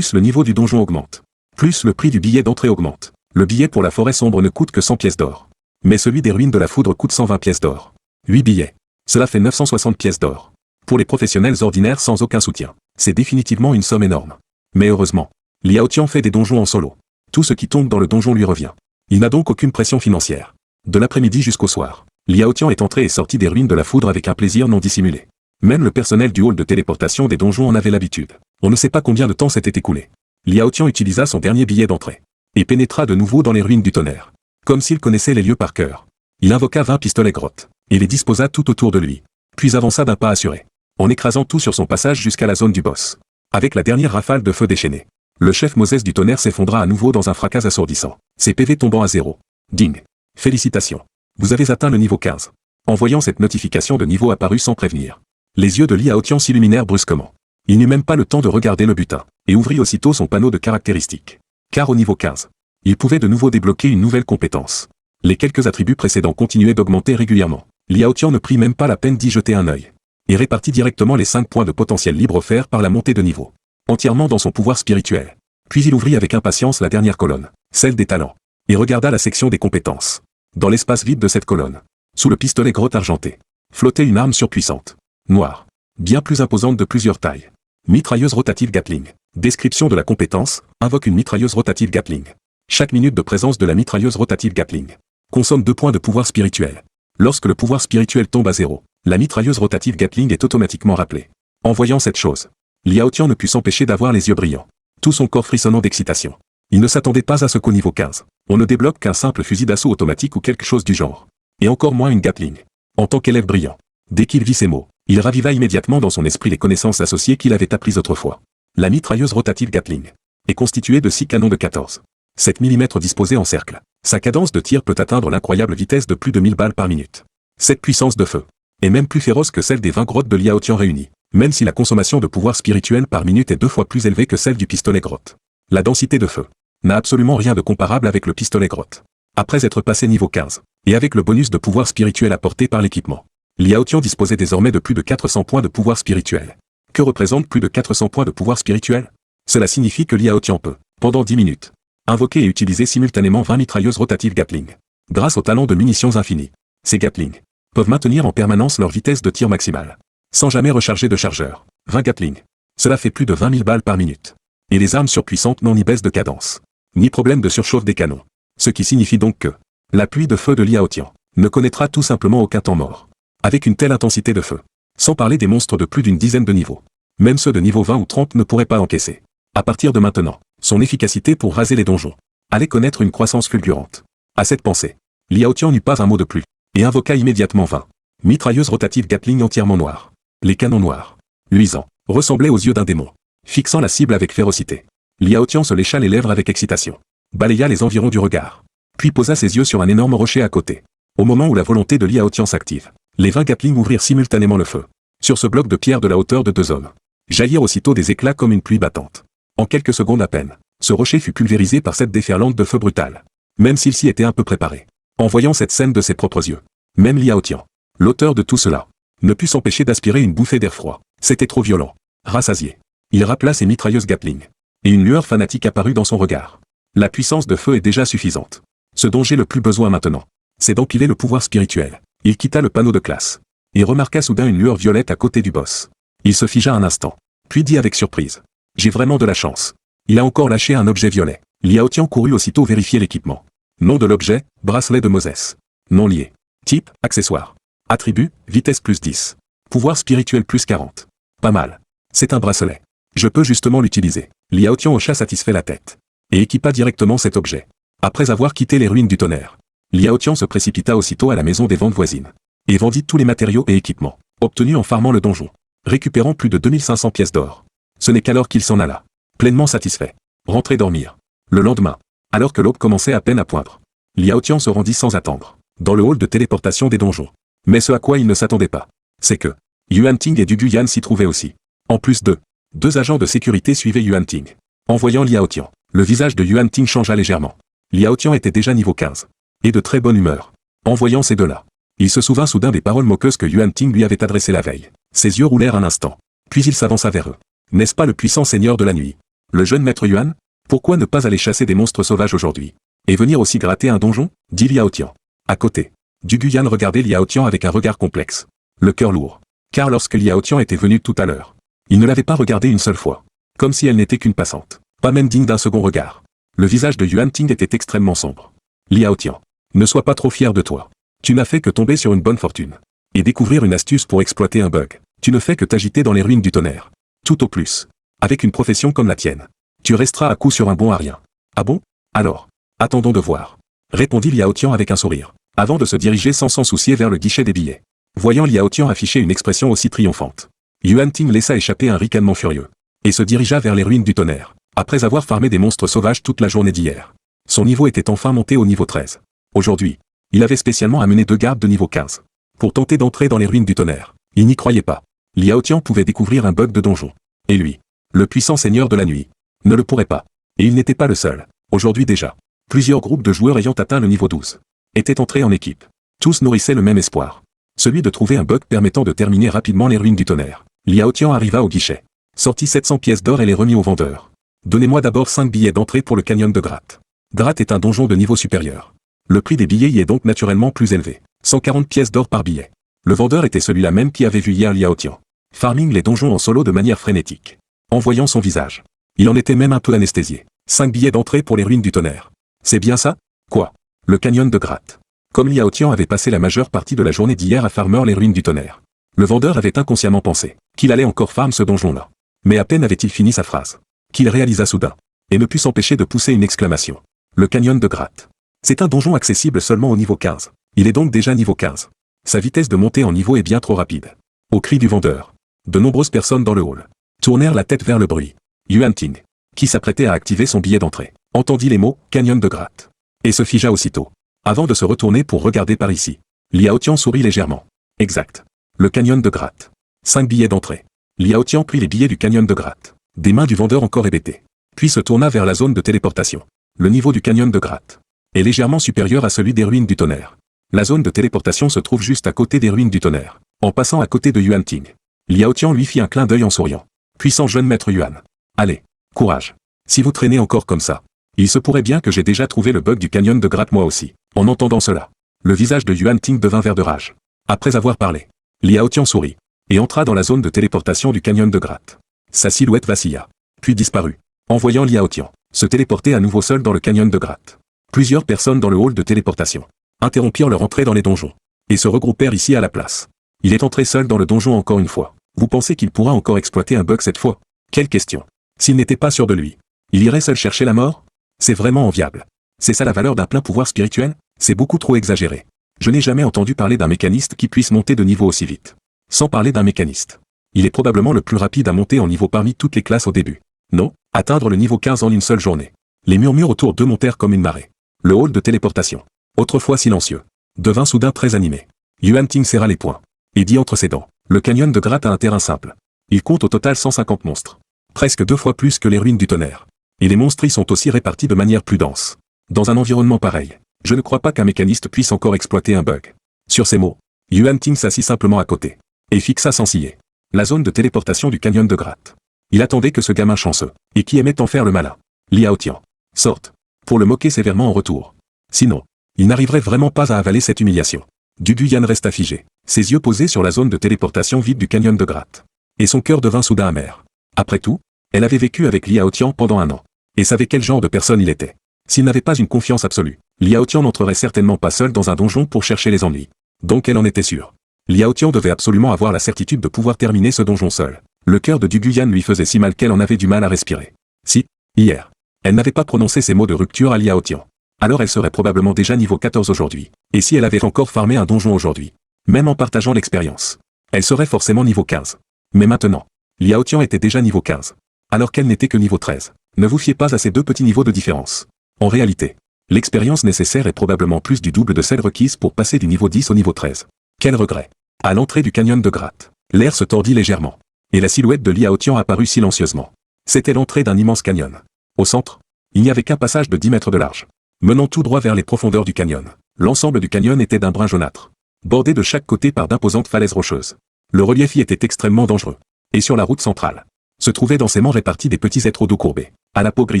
le niveau du donjon augmente, plus le prix du billet d'entrée augmente. Le billet pour la forêt sombre ne coûte que 100 pièces d'or. Mais celui des ruines de la foudre coûte 120 pièces d'or. 8 billets. Cela fait 960 pièces d'or. Pour les professionnels ordinaires sans aucun soutien, c'est définitivement une somme énorme. Mais heureusement, Liao Tian fait des donjons en solo. Tout ce qui tombe dans le donjon lui revient. Il n'a donc aucune pression financière. De l'après-midi jusqu'au soir, Liao Tian est entré et sorti des ruines de la foudre avec un plaisir non dissimulé. Même le personnel du hall de téléportation des donjons en avait l'habitude. On ne sait pas combien de temps s'était écoulé. Liao Tian utilisa son dernier billet d'entrée et pénétra de nouveau dans les ruines du tonnerre. Comme s'il connaissait les lieux par cœur. Il invoqua 20 pistolets grottes et les disposa tout autour de lui. Puis avança d'un pas assuré, en écrasant tout sur son passage jusqu'à la zone du boss. Avec la dernière rafale de feu déchaînée, le chef Moses du tonnerre s'effondra à nouveau dans un fracas assourdissant, ses PV tombant à 0. Ding. Félicitations. Vous avez atteint le niveau 15. En voyant cette notification de niveau apparue sans prévenir, les yeux de Liao Tian s'illuminèrent brusquement. Il n'eut même pas le temps de regarder le butin, et ouvrit aussitôt son panneau de caractéristiques. Car au niveau 15, il pouvait de nouveau débloquer une nouvelle compétence. Les quelques attributs précédents continuaient d'augmenter régulièrement. Liao Tian ne prit même pas la peine d'y jeter un œil. Et répartit directement les 5 points de potentiel libre offerts par la montée de niveau. Entièrement dans son pouvoir spirituel. Puis il ouvrit avec impatience la dernière colonne, celle des talents. Et regarda la section des compétences. Dans l'espace vide de cette colonne, sous le pistolet grotte argenté, flottait une arme surpuissante. Noire. Bien plus imposante de plusieurs tailles. Mitrailleuse rotative Gatling. Description de la compétence, invoque une mitrailleuse rotative Gatling. Chaque minute de présence de la mitrailleuse rotative Gatling consomme 2 points de pouvoir spirituel. Lorsque le pouvoir spirituel tombe à 0, la mitrailleuse rotative Gatling est automatiquement rappelée. En voyant cette chose, Liao Tian ne put s'empêcher d'avoir les yeux brillants. Tout son corps frissonnant d'excitation. Il ne s'attendait pas à ce qu'au niveau 15, on ne débloque qu'un simple fusil d'assaut automatique ou quelque chose du genre. Et encore moins une Gatling. En tant qu'élève brillant, dès qu'il vit ces mots, il raviva immédiatement dans son esprit les connaissances associées qu'il avait apprises autrefois. La mitrailleuse rotative Gatling est constituée de 6 canons de 14. 7 mm disposés en cercle. Sa cadence de tir peut atteindre l'incroyable vitesse de plus de 1000 balles par minute. Cette puissance de feu est même plus féroce que celle des 20 grottes de Liao Tian réunies, même si la consommation de pouvoir spirituel par minute est 2 fois plus élevée que celle du pistolet grotte. La densité de feu n'a absolument rien de comparable avec le pistolet grotte. Après être passé niveau 15, et avec le bonus de pouvoir spirituel apporté par l'équipement, Liao Tian disposait désormais de plus de 400 points de pouvoir spirituel. Que représente plus de 400 points de pouvoir spirituel? Cela signifie que Liao Tian peut, pendant 10 minutes, invoquer et utiliser simultanément 20 mitrailleuses rotatives Gatling. Grâce au talent de munitions infinies, ces Gatling peuvent maintenir en permanence leur vitesse de tir maximale, sans jamais recharger de chargeur. 20 Gatling. Cela fait plus de 20 000 balles par minute. Et les armes surpuissantes n'ont ni baisse de cadence, ni problème de surchauffe des canons. Ce qui signifie donc que la pluie de feu de Liao Tian ne connaîtra tout simplement aucun temps mort. Avec une telle intensité de feu, sans parler des monstres de plus d'une dizaine de niveaux, même ceux de niveau 20 ou 30 ne pourraient pas encaisser. À partir de maintenant, son efficacité pour raser les donjons allait connaître une croissance fulgurante. À cette pensée, Liao Tian n'eut pas un mot de plus, et invoqua immédiatement 20 mitrailleuses rotatives Gatling entièrement noires. Les canons noirs, luisants, ressemblaient aux yeux d'un démon. fixant la cible avec férocité. Liao Tian se lécha les lèvres avec excitation, balaya les environs du regard, puis posa ses yeux sur un énorme rocher à côté. Au moment où la volonté de Liao Tian s'active, les 20 Gatling ouvrirent simultanément le feu. Sur ce bloc de pierre de la hauteur de 2 hommes, jaillirent aussitôt des éclats comme une pluie battante. En quelques secondes à peine, ce rocher fut pulvérisé par cette déferlante de feu brutal. Même s'il s'y était un peu préparé. En voyant cette scène de ses propres yeux, même Liao Tian, l'auteur de tout cela, ne put s'empêcher d'aspirer une bouffée d'air froid. C'était trop violent. Rassasié, il rappela ses mitrailleuses Gatling. Et une lueur fanatique apparut dans son regard. La puissance de feu est déjà suffisante. Ce dont j'ai le plus besoin maintenant, c'est d'empiler le pouvoir spirituel. Il quitta le panneau de classe. Et remarqua soudain une lueur violette à côté du boss. Il se figea un instant, puis dit avec surprise. J'ai vraiment de la chance. Il a encore lâché un objet violet. Liao Tian courut aussitôt vérifier l'équipement. Nom de l'objet, bracelet de Moses. Nom lié. Type, accessoire. Attribut, vitesse plus 10. Pouvoir spirituel plus 40. Pas mal. C'est un bracelet. Je peux justement l'utiliser. Liao Tian hocha satisfait la tête. Et équipa directement cet objet. Après avoir quitté les ruines du tonnerre, Liao Tian se précipita aussitôt à la maison des ventes voisines. Et vendit tous les matériaux et équipements, obtenus en farmant le donjon, récupérant plus de 2500 pièces d'or. Ce n'est qu'alors qu'il s'en alla, pleinement satisfait. Rentré dormir. Le lendemain, alors que l'aube commençait à peine à poindre, Liao Tian se rendit sans attendre, dans le hall de téléportation des donjons. Mais ce à quoi il ne s'attendait pas, c'est que Yuan Ting et Du Guyan s'y trouvaient aussi. En plus d'eux, 2 agents de sécurité suivaient Yuan Ting. En voyant Liao Tian, le visage de Yuan Ting changea légèrement. Liao Tian était déjà niveau 15. Et de très bonne humeur. En voyant ces deux-là, il se souvint soudain des paroles moqueuses que Yuan Ting lui avait adressées la veille. Ses yeux roulèrent un instant. Puis il s'avança vers eux. N'est-ce pas le puissant seigneur de la nuit? Le jeune maître Yuan? Pourquoi ne pas aller chasser des monstres sauvages aujourd'hui? Et venir aussi gratter un donjon? Dit Liao Tian. À côté, Du Guyan regardait Liao Tian avec un regard complexe. Le cœur lourd. Car lorsque Liao Tian était venu tout à l'heure, il ne l'avait pas regardée une seule fois. Comme si elle n'était qu'une passante. Pas même digne d'un second regard. Le visage de Yuan Ting était extrêmement sombre. Liao Tian. Ne sois pas trop fier de toi. Tu n'as fait que tomber sur une bonne fortune. Et découvrir une astuce pour exploiter un bug. Tu ne fais que t'agiter dans les ruines du tonnerre. Tout au plus. Avec une profession comme la tienne. Tu resteras à coup sur un bon à rien. Ah bon? Alors. Attendons de voir. Répondit Liao Tian avec un sourire. Avant de se diriger sans s'en soucier vers le guichet des billets. Voyant Liao Tian afficher une expression aussi triomphante. Yuan Ting laissa échapper un ricanement furieux. Et se dirigea vers les ruines du tonnerre. Après avoir farmé des monstres sauvages toute la journée d'hier. Son niveau était enfin monté au niveau 13. Aujourd'hui, il avait spécialement amené 2 gardes de niveau 15. Pour tenter d'entrer dans les ruines du tonnerre. Il n'y croyait pas. Liao Tian pouvait découvrir un bug de donjon. Et lui, le puissant seigneur de la nuit, ne le pourrait pas. Et il n'était pas le seul. Aujourd'hui déjà, plusieurs groupes de joueurs ayant atteint le niveau 12 étaient entrés en équipe. Tous nourrissaient le même espoir. Celui de trouver un bug permettant de terminer rapidement les ruines du tonnerre. Liao Tian arriva au guichet. Sortit 700 pièces d'or et les remit au vendeur. Donnez-moi d'abord 5 billets d'entrée pour le canyon de Gratte. Gratte est un donjon de niveau supérieur. Le prix des billets y est donc naturellement plus élevé. 140 pièces d'or par billet. Le vendeur était celui-là même qui avait vu hier Liao Tian. Farming les donjons en solo de manière frénétique. En voyant son visage. Il en était même un peu anesthésié. 5 billets d'entrée pour les ruines du tonnerre. C'est bien ça? Quoi? Le canyon de Gratte. Comme Liao Tian avait passé la majeure partie de la journée d'hier à farmer les ruines du tonnerre. Le vendeur avait inconsciemment pensé qu'il allait encore farm ce donjon-là. Mais à peine avait-il fini sa phrase, qu'il réalisa soudain, et ne put s'empêcher de pousser une exclamation. Le canyon de Gratte. C'est un donjon accessible seulement au niveau 15. Il est donc déjà niveau 15. Sa vitesse de montée en niveau est bien trop rapide. Au cri du vendeur, de nombreuses personnes dans le hall tournèrent la tête vers le bruit. Yuan Ting, qui s'apprêtait à activer son billet d'entrée, entendit les mots « canyon de Gratte » et se figea aussitôt. Avant de se retourner pour regarder par ici, Liao Tian sourit légèrement. Exact. Le canyon de Gratte. 5 billets d'entrée. Liao Tian prit les billets du canyon de Gratte, des mains du vendeur encore hébété, puis se tourna vers la zone de téléportation. Le niveau du canyon de Gratte est légèrement supérieur à celui des ruines du tonnerre. La zone de téléportation se trouve juste à côté des ruines du tonnerre. En passant à côté de Yuan Ting, Liao Tian lui fit un clin d'œil en souriant. Puissant jeune maître Yuan. Allez, courage. Si vous traînez encore comme ça, il se pourrait bien que j'ai déjà trouvé le bug du canyon de Gratte moi aussi. En entendant cela, le visage de Yuan Ting devint vert de rage. Après avoir parlé, Liao Tian sourit, et entra dans la zone de téléportation du canyon de Gratte. Sa silhouette vacilla, puis disparut. En voyant Liao Tian se téléporter à nouveau seul dans le canyon de Gratte. Plusieurs personnes dans le hall de téléportation interrompirent leur entrée dans les donjons, et se regroupèrent ici à la place. Il est entré seul dans le donjon encore une fois. Vous pensez qu'il pourra encore exploiter un bug cette fois? Quelle question. S'il n'était pas sûr de lui, il irait seul chercher la mort? C'est vraiment enviable. C'est ça la valeur d'un plein pouvoir spirituel? C'est beaucoup trop exagéré. Je n'ai jamais entendu parler d'un mécaniste qui puisse monter de niveau aussi vite. Sans parler d'un mécaniste Il est probablement le plus rapide à monter en niveau parmi toutes les classes au début. Non, atteindre le niveau 15 en une seule journée. Les murmures autour d'eux montèrent comme une marée. Le hall de téléportation, autrefois silencieux, devint soudain très animé. Yuan Ting serra les poings et dit entre ses dents, le canyon de Gratte a un terrain simple. Il compte au total 150 monstres. Presque 2 fois plus que les ruines du tonnerre. Et les monstres y sont aussi répartis de manière plus dense. Dans un environnement pareil, je ne crois pas qu'un mécaniste puisse encore exploiter un bug. Sur ces mots, Yuan Ting s'assit simplement à côté et fixa sans ciller la zone de téléportation du canyon de Gratte. Il attendait que ce gamin chanceux, et qui aimait en faire le malin, Liao Tian, sorte, pour le moquer sévèrement en retour. Sinon, il n'arriverait vraiment pas à avaler cette humiliation. Du Guyan resta figé, ses yeux posés sur la zone de téléportation vide du canyon de Gratte. Et son cœur devint soudain amer. Après tout, elle avait vécu avec Liao Tian pendant 1 an, et savait quel genre de personne il était. S'il n'avait pas une confiance absolue, Liao Tian n'entrerait certainement pas seul dans un donjon pour chercher les ennuis. Donc elle en était sûre. Liao Tian devait absolument avoir la certitude de pouvoir terminer ce donjon seul. Le cœur de Du Guyan lui faisait si mal qu'elle en avait du mal à respirer. Si, hier, elle n'avait pas prononcé ces mots de rupture à Liao Tian, alors elle serait probablement déjà niveau 14 aujourd'hui. Et si elle avait encore farmé un donjon aujourd'hui, même en partageant l'expérience, elle serait forcément niveau 15. Mais maintenant, Liao Tian était déjà niveau 15, alors qu'elle n'était que niveau 13. Ne vous fiez pas à ces 2 petits niveaux de différence. En réalité, l'expérience nécessaire est probablement plus du double de celle requise pour passer du niveau 10 au niveau 13. Quel regret. À l'entrée du canyon de Gratte, l'air se tordit légèrement, et la silhouette de Liao Tian apparut silencieusement. C'était l'entrée d'un immense canyon. Au centre, il n'y avait qu'un passage de 10 mètres de large, menant tout droit vers les profondeurs du canyon. L'ensemble du canyon était d'un brun jaunâtre, bordé de chaque côté par d'imposantes falaises rocheuses. Le relief y était extrêmement dangereux. Et sur la route centrale, se trouvaient densément répartis des petits êtres au dos courbé, à la peau gris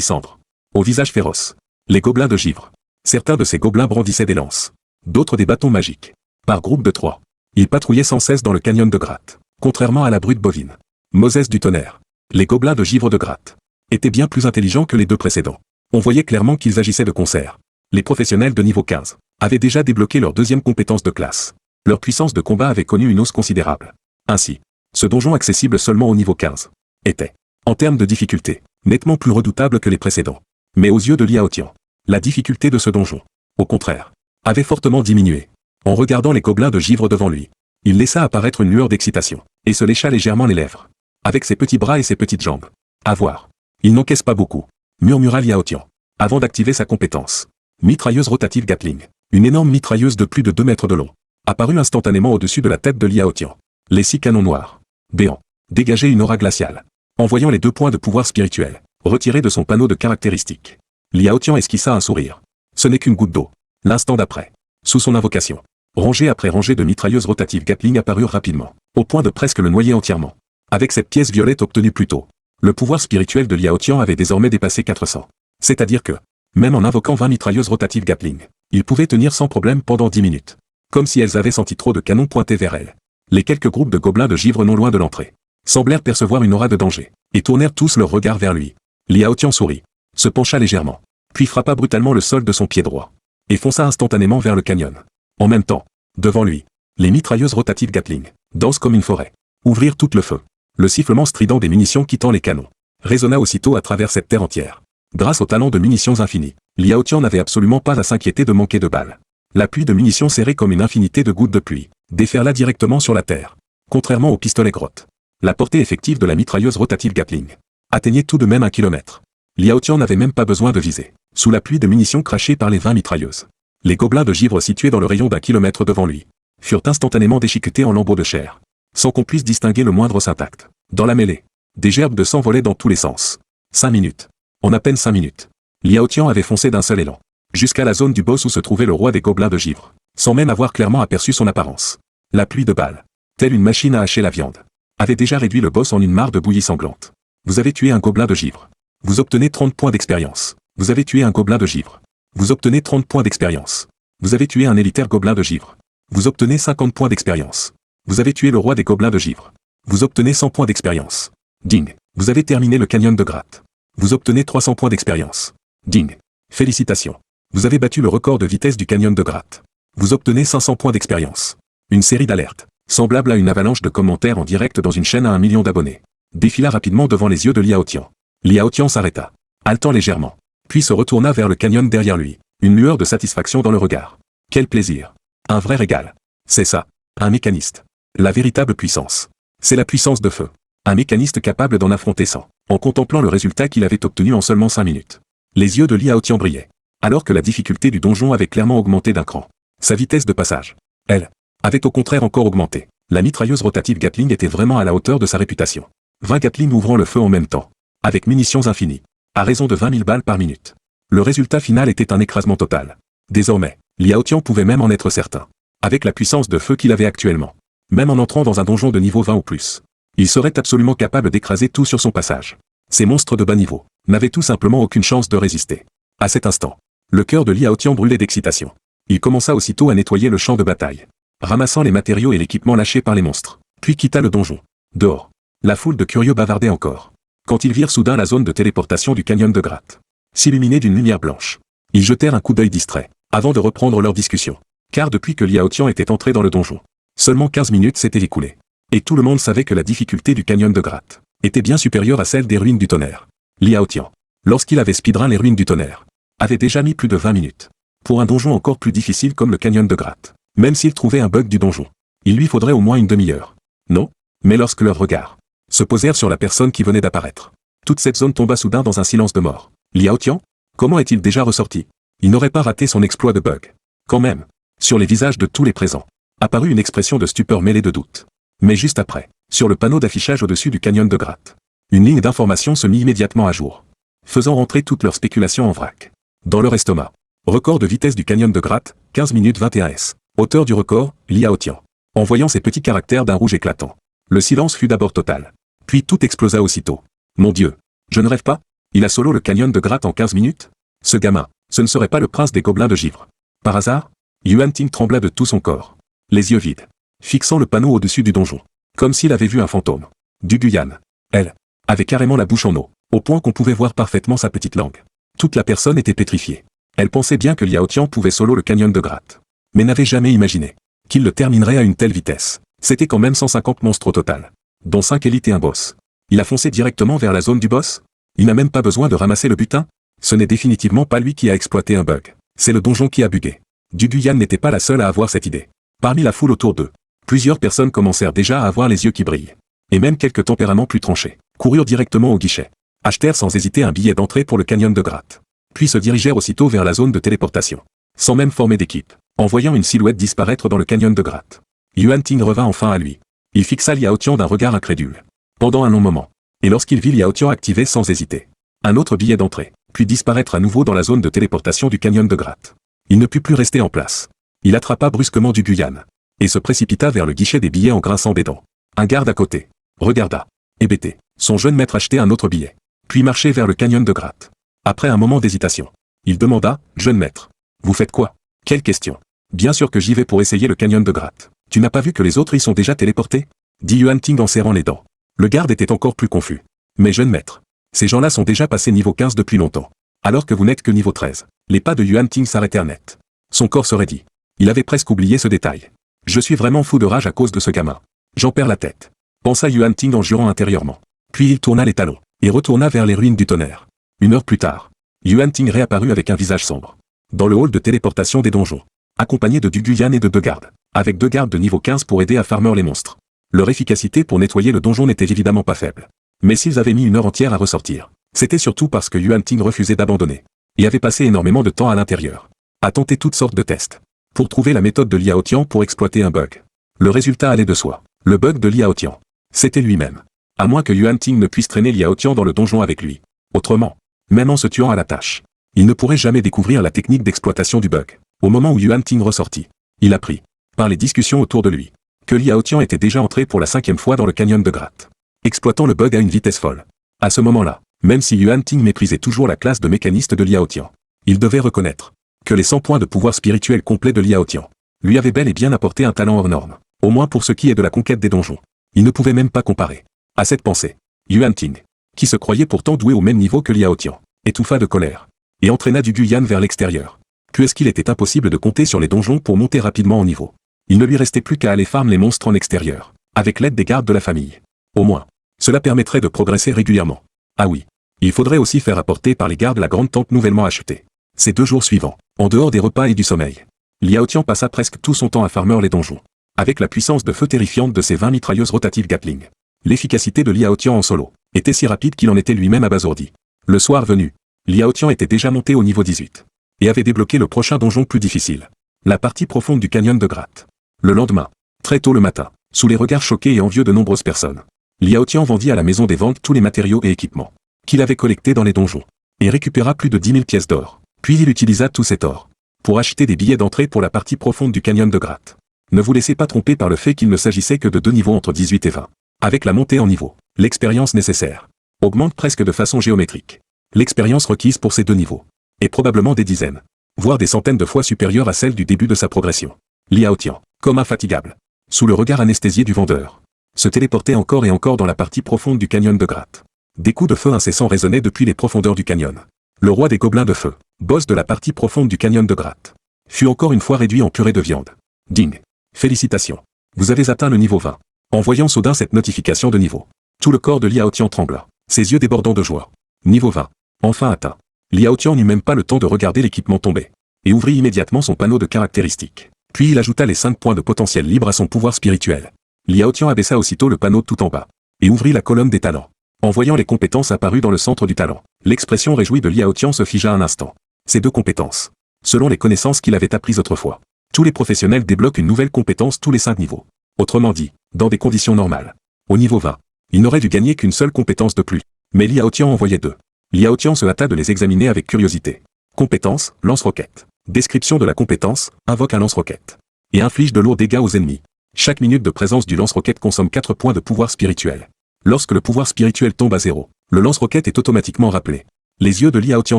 cendre, au visage féroce. Les gobelins de givre. Certains de ces gobelins brandissaient des lances, d'autres des bâtons magiques. Par groupe de 3, ils patrouillaient sans cesse dans le canyon de Gratte. Contrairement à la brute bovine, Moses du tonnerre, les gobelins de givre de Gratte étaient bien plus intelligents que les 2 précédents. On voyait clairement qu'ils agissaient de concert. Les professionnels de niveau 15 avaient déjà débloqué leur 2e compétence de classe. Leur puissance de combat avait connu une hausse considérable. Ainsi, ce donjon accessible seulement au niveau 15 était, en termes de difficulté, nettement plus redoutable que les précédents. Mais aux yeux de Liao Tian, la difficulté de ce donjon, au contraire, avait fortement diminué. En regardant les gobelins de givre devant lui, il laissa apparaître une lueur d'excitation, et se lécha légèrement les lèvres. Avec ses petits bras et ses petites jambes. À voir. Il n'encaisse pas beaucoup, murmura Liao Tian, avant d'activer sa compétence. Mitrailleuse rotative Gatling. Une énorme mitrailleuse de plus de 2 mètres de long, apparut instantanément au-dessus de la tête de Liao Tian. Les 6 canons noirs, béants, dégageaient une aura glaciale. En voyant les 2 points de pouvoir spirituel, retirés de son panneau de caractéristiques, Liao Tian esquissa un sourire. Ce n'est qu'une goutte d'eau. L'instant d'après, sous son invocation, rangée après rangée de mitrailleuses rotatives Gatling apparurent rapidement, au point de presque le noyer entièrement. Avec cette pièce violette obtenue plus tôt, le pouvoir spirituel de Liao Tian avait désormais dépassé 400. C'est-à-dire que, même en invoquant 20 mitrailleuses rotatives Gatling, il pouvait tenir sans problème pendant 10 minutes. Comme si elles avaient senti trop de canons pointés vers elles. Les quelques groupes de gobelins de givre non loin de l'entrée semblèrent percevoir une aura de danger, et tournèrent tous leurs regards vers lui. Liao Tian sourit, se pencha légèrement, puis frappa brutalement le sol de son pied droit, et fonça instantanément vers le canyon. En même temps, devant lui, les mitrailleuses rotatives Gatling, denses comme une forêt, ouvrirent tout le feu. Le sifflement strident des munitions quittant les canons résonna aussitôt à travers cette terre entière. Grâce au talent de munitions infini, Liao Tian n'avait absolument pas à s'inquiéter de manquer de balles. La pluie de munitions serrée comme une infinité de gouttes de pluie déferla directement sur la terre. Contrairement au pistolet grotte, la portée effective de la mitrailleuse rotative Gatling atteignait tout de même 1 kilomètre. Liao Tian n'avait même pas besoin de viser, sous la pluie de munitions crachées par les 20 mitrailleuses. Les gobelins de givre situés dans le rayon d'1 kilomètre devant lui furent instantanément déchiquetés en lambeaux de chair, sans qu'on puisse distinguer le moindre os intact. Dans la mêlée, des gerbes de sang volaient dans tous les sens. 5 minutes. En à peine 5 minutes, Liao Tian avait foncé d'un seul élan, jusqu'à la zone du boss où se trouvait le roi des gobelins de givre, sans même avoir clairement aperçu son apparence. La pluie de balles, telle une machine à hacher la viande, avait déjà réduit le boss en une mare de bouillie sanglante. Vous avez tué un gobelin de givre. Vous obtenez 30 points d'expérience. Vous avez tué un gobelin de givre. Vous obtenez 30 points d'expérience. Vous avez tué un élitaire gobelin de givre. Vous obtenez 50 points d'expérience. Vous avez tué le roi des gobelins de givre. Vous obtenez 100 points d'expérience. Ding. Vous avez terminé le canyon de Gratte. Vous obtenez 300 points d'expérience. Ding. Félicitations. Vous avez battu le record de vitesse du canyon de Gratte. Vous obtenez 500 points d'expérience. Une série d'alertes, semblable à une avalanche de commentaires en direct dans une chaîne à 1 million d'abonnés, défila rapidement devant les yeux de Liao Tian. Liao Tian s'arrêta, haletant légèrement, puis se retourna vers le canyon derrière lui, une lueur de satisfaction dans le regard. Quel plaisir. Un vrai régal. C'est ça, un mécaniste. La véritable puissance. C'est la puissance de feu. Un mécaniste capable d'en affronter 100, en contemplant le résultat qu'il avait obtenu en seulement 5 minutes. Les yeux de Li Haotian brillaient, alors que la difficulté du donjon avait clairement augmenté d'un cran. Sa vitesse de passage, elle, avait au contraire encore augmenté. La mitrailleuse rotative Gatling était vraiment à la hauteur de sa réputation. 20 Gatling ouvrant le feu en même temps, avec munitions infinies, à raison de 20 000 balles par minute. Le résultat final était un écrasement total. Désormais, Li Haotian pouvait même en être certain. Avec la puissance de feu qu'il avait actuellement, même en entrant dans un donjon de niveau 20 ou plus, il serait absolument capable d'écraser tout sur son passage. Ces monstres de bas niveau n'avaient tout simplement aucune chance de résister. À cet instant, le cœur de Li Haotian brûlait d'excitation. Il commença aussitôt à nettoyer le champ de bataille, ramassant les matériaux et l'équipement lâchés par les monstres, puis quitta le donjon. Dehors, la foule de curieux bavardait encore. Quand ils virent soudain la zone de téléportation du canyon de Gratte s'illuminer d'une lumière blanche, ils jetèrent un coup d'œil distrait, avant de reprendre leur discussion. Car depuis que Li Haotian était entré dans le donjon, seulement 15 minutes s'étaient écoulées. Et tout le monde savait que la difficulté du canyon de Gratte était bien supérieure à celle des ruines du tonnerre. Li Haotian, lorsqu'il avait speedrun les ruines du tonnerre, avait déjà mis plus de 20 minutes. Pour un donjon encore plus difficile comme le canyon de Gratte, même s'il trouvait un bug du donjon, il lui faudrait au moins une demi-heure. Non, mais lorsque leurs regards se posèrent sur la personne qui venait d'apparaître, toute cette zone tomba soudain dans un silence de mort. Li Haotian, comment est-il déjà ressorti? Il n'aurait pas raté son exploit de bug. Quand même, sur les visages de tous les présents, apparut une expression de stupeur mêlée de doute. Mais juste après, sur le panneau d'affichage au-dessus du canyon de Gratte, une ligne d'information se mit immédiatement à jour, faisant rentrer toutes leurs spéculations en vrac. Dans leur estomac, record de vitesse du canyon de Gratte, 15 minutes 21 s. Auteur du record, Li Haotian. En voyant ces petits caractères d'un rouge éclatant, le silence fut d'abord total. Puis tout explosa aussitôt. Mon Dieu, je ne rêve pas? Il a solo le canyon de Gratte en 15 minutes? Ce gamin, ce ne serait pas le prince des gobelins de givre. Par hasard? Yuan Ting trembla de tout son corps, les yeux vides, fixant le panneau au-dessus du donjon, comme s'il avait vu un fantôme. Du Guyan, elle, avait carrément la bouche en eau, au point qu'on pouvait voir parfaitement sa petite langue. Toute la personne était pétrifiée. Elle pensait bien que Li Haotian pouvait solo le canyon de Gratte, mais n'avait jamais imaginé qu'il le terminerait à une telle vitesse. C'était quand même 150 monstres au total, dont 5 élites et un boss. Il a foncé directement vers la zone du boss? Il n'a même pas besoin de ramasser le butin? Ce n'est définitivement pas lui qui a exploité un bug. C'est le donjon qui a bugué. Du Guyan n'était pas la seule à avoir cette idée. Parmi la foule autour d'eux, plusieurs personnes commencèrent déjà à avoir les yeux qui brillent. Et même quelques tempéraments plus tranchés coururent directement au guichet, achetèrent sans hésiter un billet d'entrée pour le canyon de Gratte, puis se dirigèrent aussitôt vers la zone de téléportation, sans même former d'équipe, en voyant une silhouette disparaître dans le canyon de Gratte. Yuan Ting revint enfin à lui. Il fixa Li Haotian d'un regard incrédule, pendant un long moment, et lorsqu'il vit Li Haotian activer sans hésiter un autre billet d'entrée, puis disparaître à nouveau dans la zone de téléportation du canyon de Gratte, il ne put plus rester en place. Il attrapa brusquement du Guyan, et se précipita vers le guichet des billets en grinçant des dents. Un garde à côté regarda, hébété, son jeune maître acheter un autre billet, puis marcher vers le canyon de Gratte. Après un moment d'hésitation, il demanda, jeune maître, vous faites quoi? Quelle question? Bien sûr que j'y vais pour essayer le canyon de Gratte. Tu n'as pas vu que les autres y sont déjà téléportés? Dit Yuan Ting en serrant les dents. Le garde était encore plus confus. Mais jeune maître, ces gens-là sont déjà passés niveau 15 depuis longtemps, alors que vous n'êtes que niveau 13. Les pas de Yuan Ting s'arrêtèrent net. Son corps se raidit. Il avait presque oublié ce détail. Je suis vraiment fou de rage à cause de ce gamin. J'en perds la tête, pensa Yuan Ting en jurant intérieurement. Puis il tourna les talons, et retourna vers les ruines du tonnerre. 1 heure plus tard, Yuan Ting réapparut avec un visage sombre, dans le hall de téléportation des donjons, accompagné de Du Guyan et de 2 gardes, avec 2 gardes de niveau 15 pour aider à farmer les monstres. Leur efficacité pour nettoyer le donjon n'était évidemment pas faible. Mais s'ils avaient mis 1 heure entière à ressortir, c'était surtout parce que Yuan Ting refusait d'abandonner, et avait passé énormément de temps à l'intérieur, à tenter toutes sortes de tests, pour trouver la méthode de Li Haotian pour exploiter un bug. Le résultat allait de soi. Le bug de Li Haotian, c'était lui-même. À moins que Yuan Ting ne puisse traîner Li Haotian dans le donjon avec lui. Autrement, même en se tuant à la tâche, il ne pourrait jamais découvrir la technique d'exploitation du bug. Au moment où Yuan Ting ressortit, il apprit, par les discussions autour de lui, que Li Haotian était déjà entré pour la 5e fois dans le canyon de Gratte, exploitant le bug à une vitesse folle. À ce moment-là, même si Yuan Ting méprisait toujours la classe de mécaniste de Li Haotian, il devait reconnaître que les 100 points de pouvoir spirituel complet de Li Haotian lui avaient bel et bien apporté un talent hors norme, au moins pour ce qui est de la conquête des donjons. Il ne pouvait même pas comparer. À cette pensée, Yuan Ting, qui se croyait pourtant doué au même niveau que Li Haotian, étouffa de colère, et entraîna du Guyan vers l'extérieur. Puisqu'il était impossible de compter sur les donjons pour monter rapidement en niveau, il ne lui restait plus qu'à aller farm les monstres en extérieur, avec l'aide des gardes de la famille. Au moins, cela permettrait de progresser régulièrement. Ah oui, il faudrait aussi faire apporter par les gardes la grande tente nouvellement achetée. Ces 2 jours suivants, en dehors des repas et du sommeil, Li Haotian passa presque tout son temps à farmer les donjons. avec la puissance de feu terrifiante de ses 20 mitrailleuses rotatives Gatling. L'efficacité de Liao Tian en solo était si rapide qu'il en était lui-même abasourdi. Le soir venu, Liao Tian était déjà monté au niveau 18 et avait débloqué le prochain donjon plus difficile, la partie profonde du canyon de Gratte. Le lendemain, très tôt le matin, sous les regards choqués et envieux de nombreuses personnes, Liao Tian vendit à la maison des ventes tous les matériaux et équipements qu'il avait collectés dans les donjons et récupéra plus de 10 000 pièces d'or. Puis il utilisa tout cet or pour acheter des billets d'entrée pour la partie profonde du canyon de Gratte. Ne vous laissez pas tromper par le fait qu'il ne s'agissait que de 2 niveaux entre 18 et 20. Avec la montée en niveau, l'expérience nécessaire augmente presque de façon géométrique. L'expérience requise pour ces 2 niveaux est probablement des dizaines, voire des centaines de fois supérieure à celle du début de sa progression. Liao Tian, comme infatigable, sous le regard anesthésié du vendeur, se téléportait encore et encore dans la partie profonde du canyon de Gratte. Des coups de feu incessants résonnaient depuis les profondeurs du canyon. Le roi des gobelins de feu, boss de la partie profonde du canyon de Gratte, fut encore une fois réduit en purée de viande. Ding. Félicitations. Vous avez atteint le niveau 20. En voyant soudain cette notification de niveau, tout le corps de Liao Tian trembla, ses yeux débordant de joie. Niveau 20. Enfin atteint. Liao Tian n'eut même pas le temps de regarder l'équipement tomber, et ouvrit immédiatement son panneau de caractéristiques. Puis il ajouta les 5 points de potentiel libre à son pouvoir spirituel. Liao Tian abaissa aussitôt le panneau tout en bas, et ouvrit la colonne des talents. En voyant les compétences apparues dans le centre du talent, l'expression réjouie de Liao Tian se figea un instant. Ces 2 compétences, selon les connaissances qu'il avait apprises autrefois, tous les professionnels débloquent une nouvelle compétence tous les 5 niveaux. Autrement dit, dans des conditions normales. Au niveau 20, il n'aurait dû gagner qu'une seule compétence de plus. Mais Liao Tian en voyait 2. Liao Tian se hâta de les examiner avec curiosité. Compétence, lance-roquette. Description de la compétence, invoque un lance-roquette. Et inflige de lourds dégâts aux ennemis. Chaque minute de présence du lance-roquette consomme 4 points de pouvoir spirituel. Lorsque le pouvoir spirituel tombe à 0, le lance-roquette est automatiquement rappelé. Les yeux de Liao Tian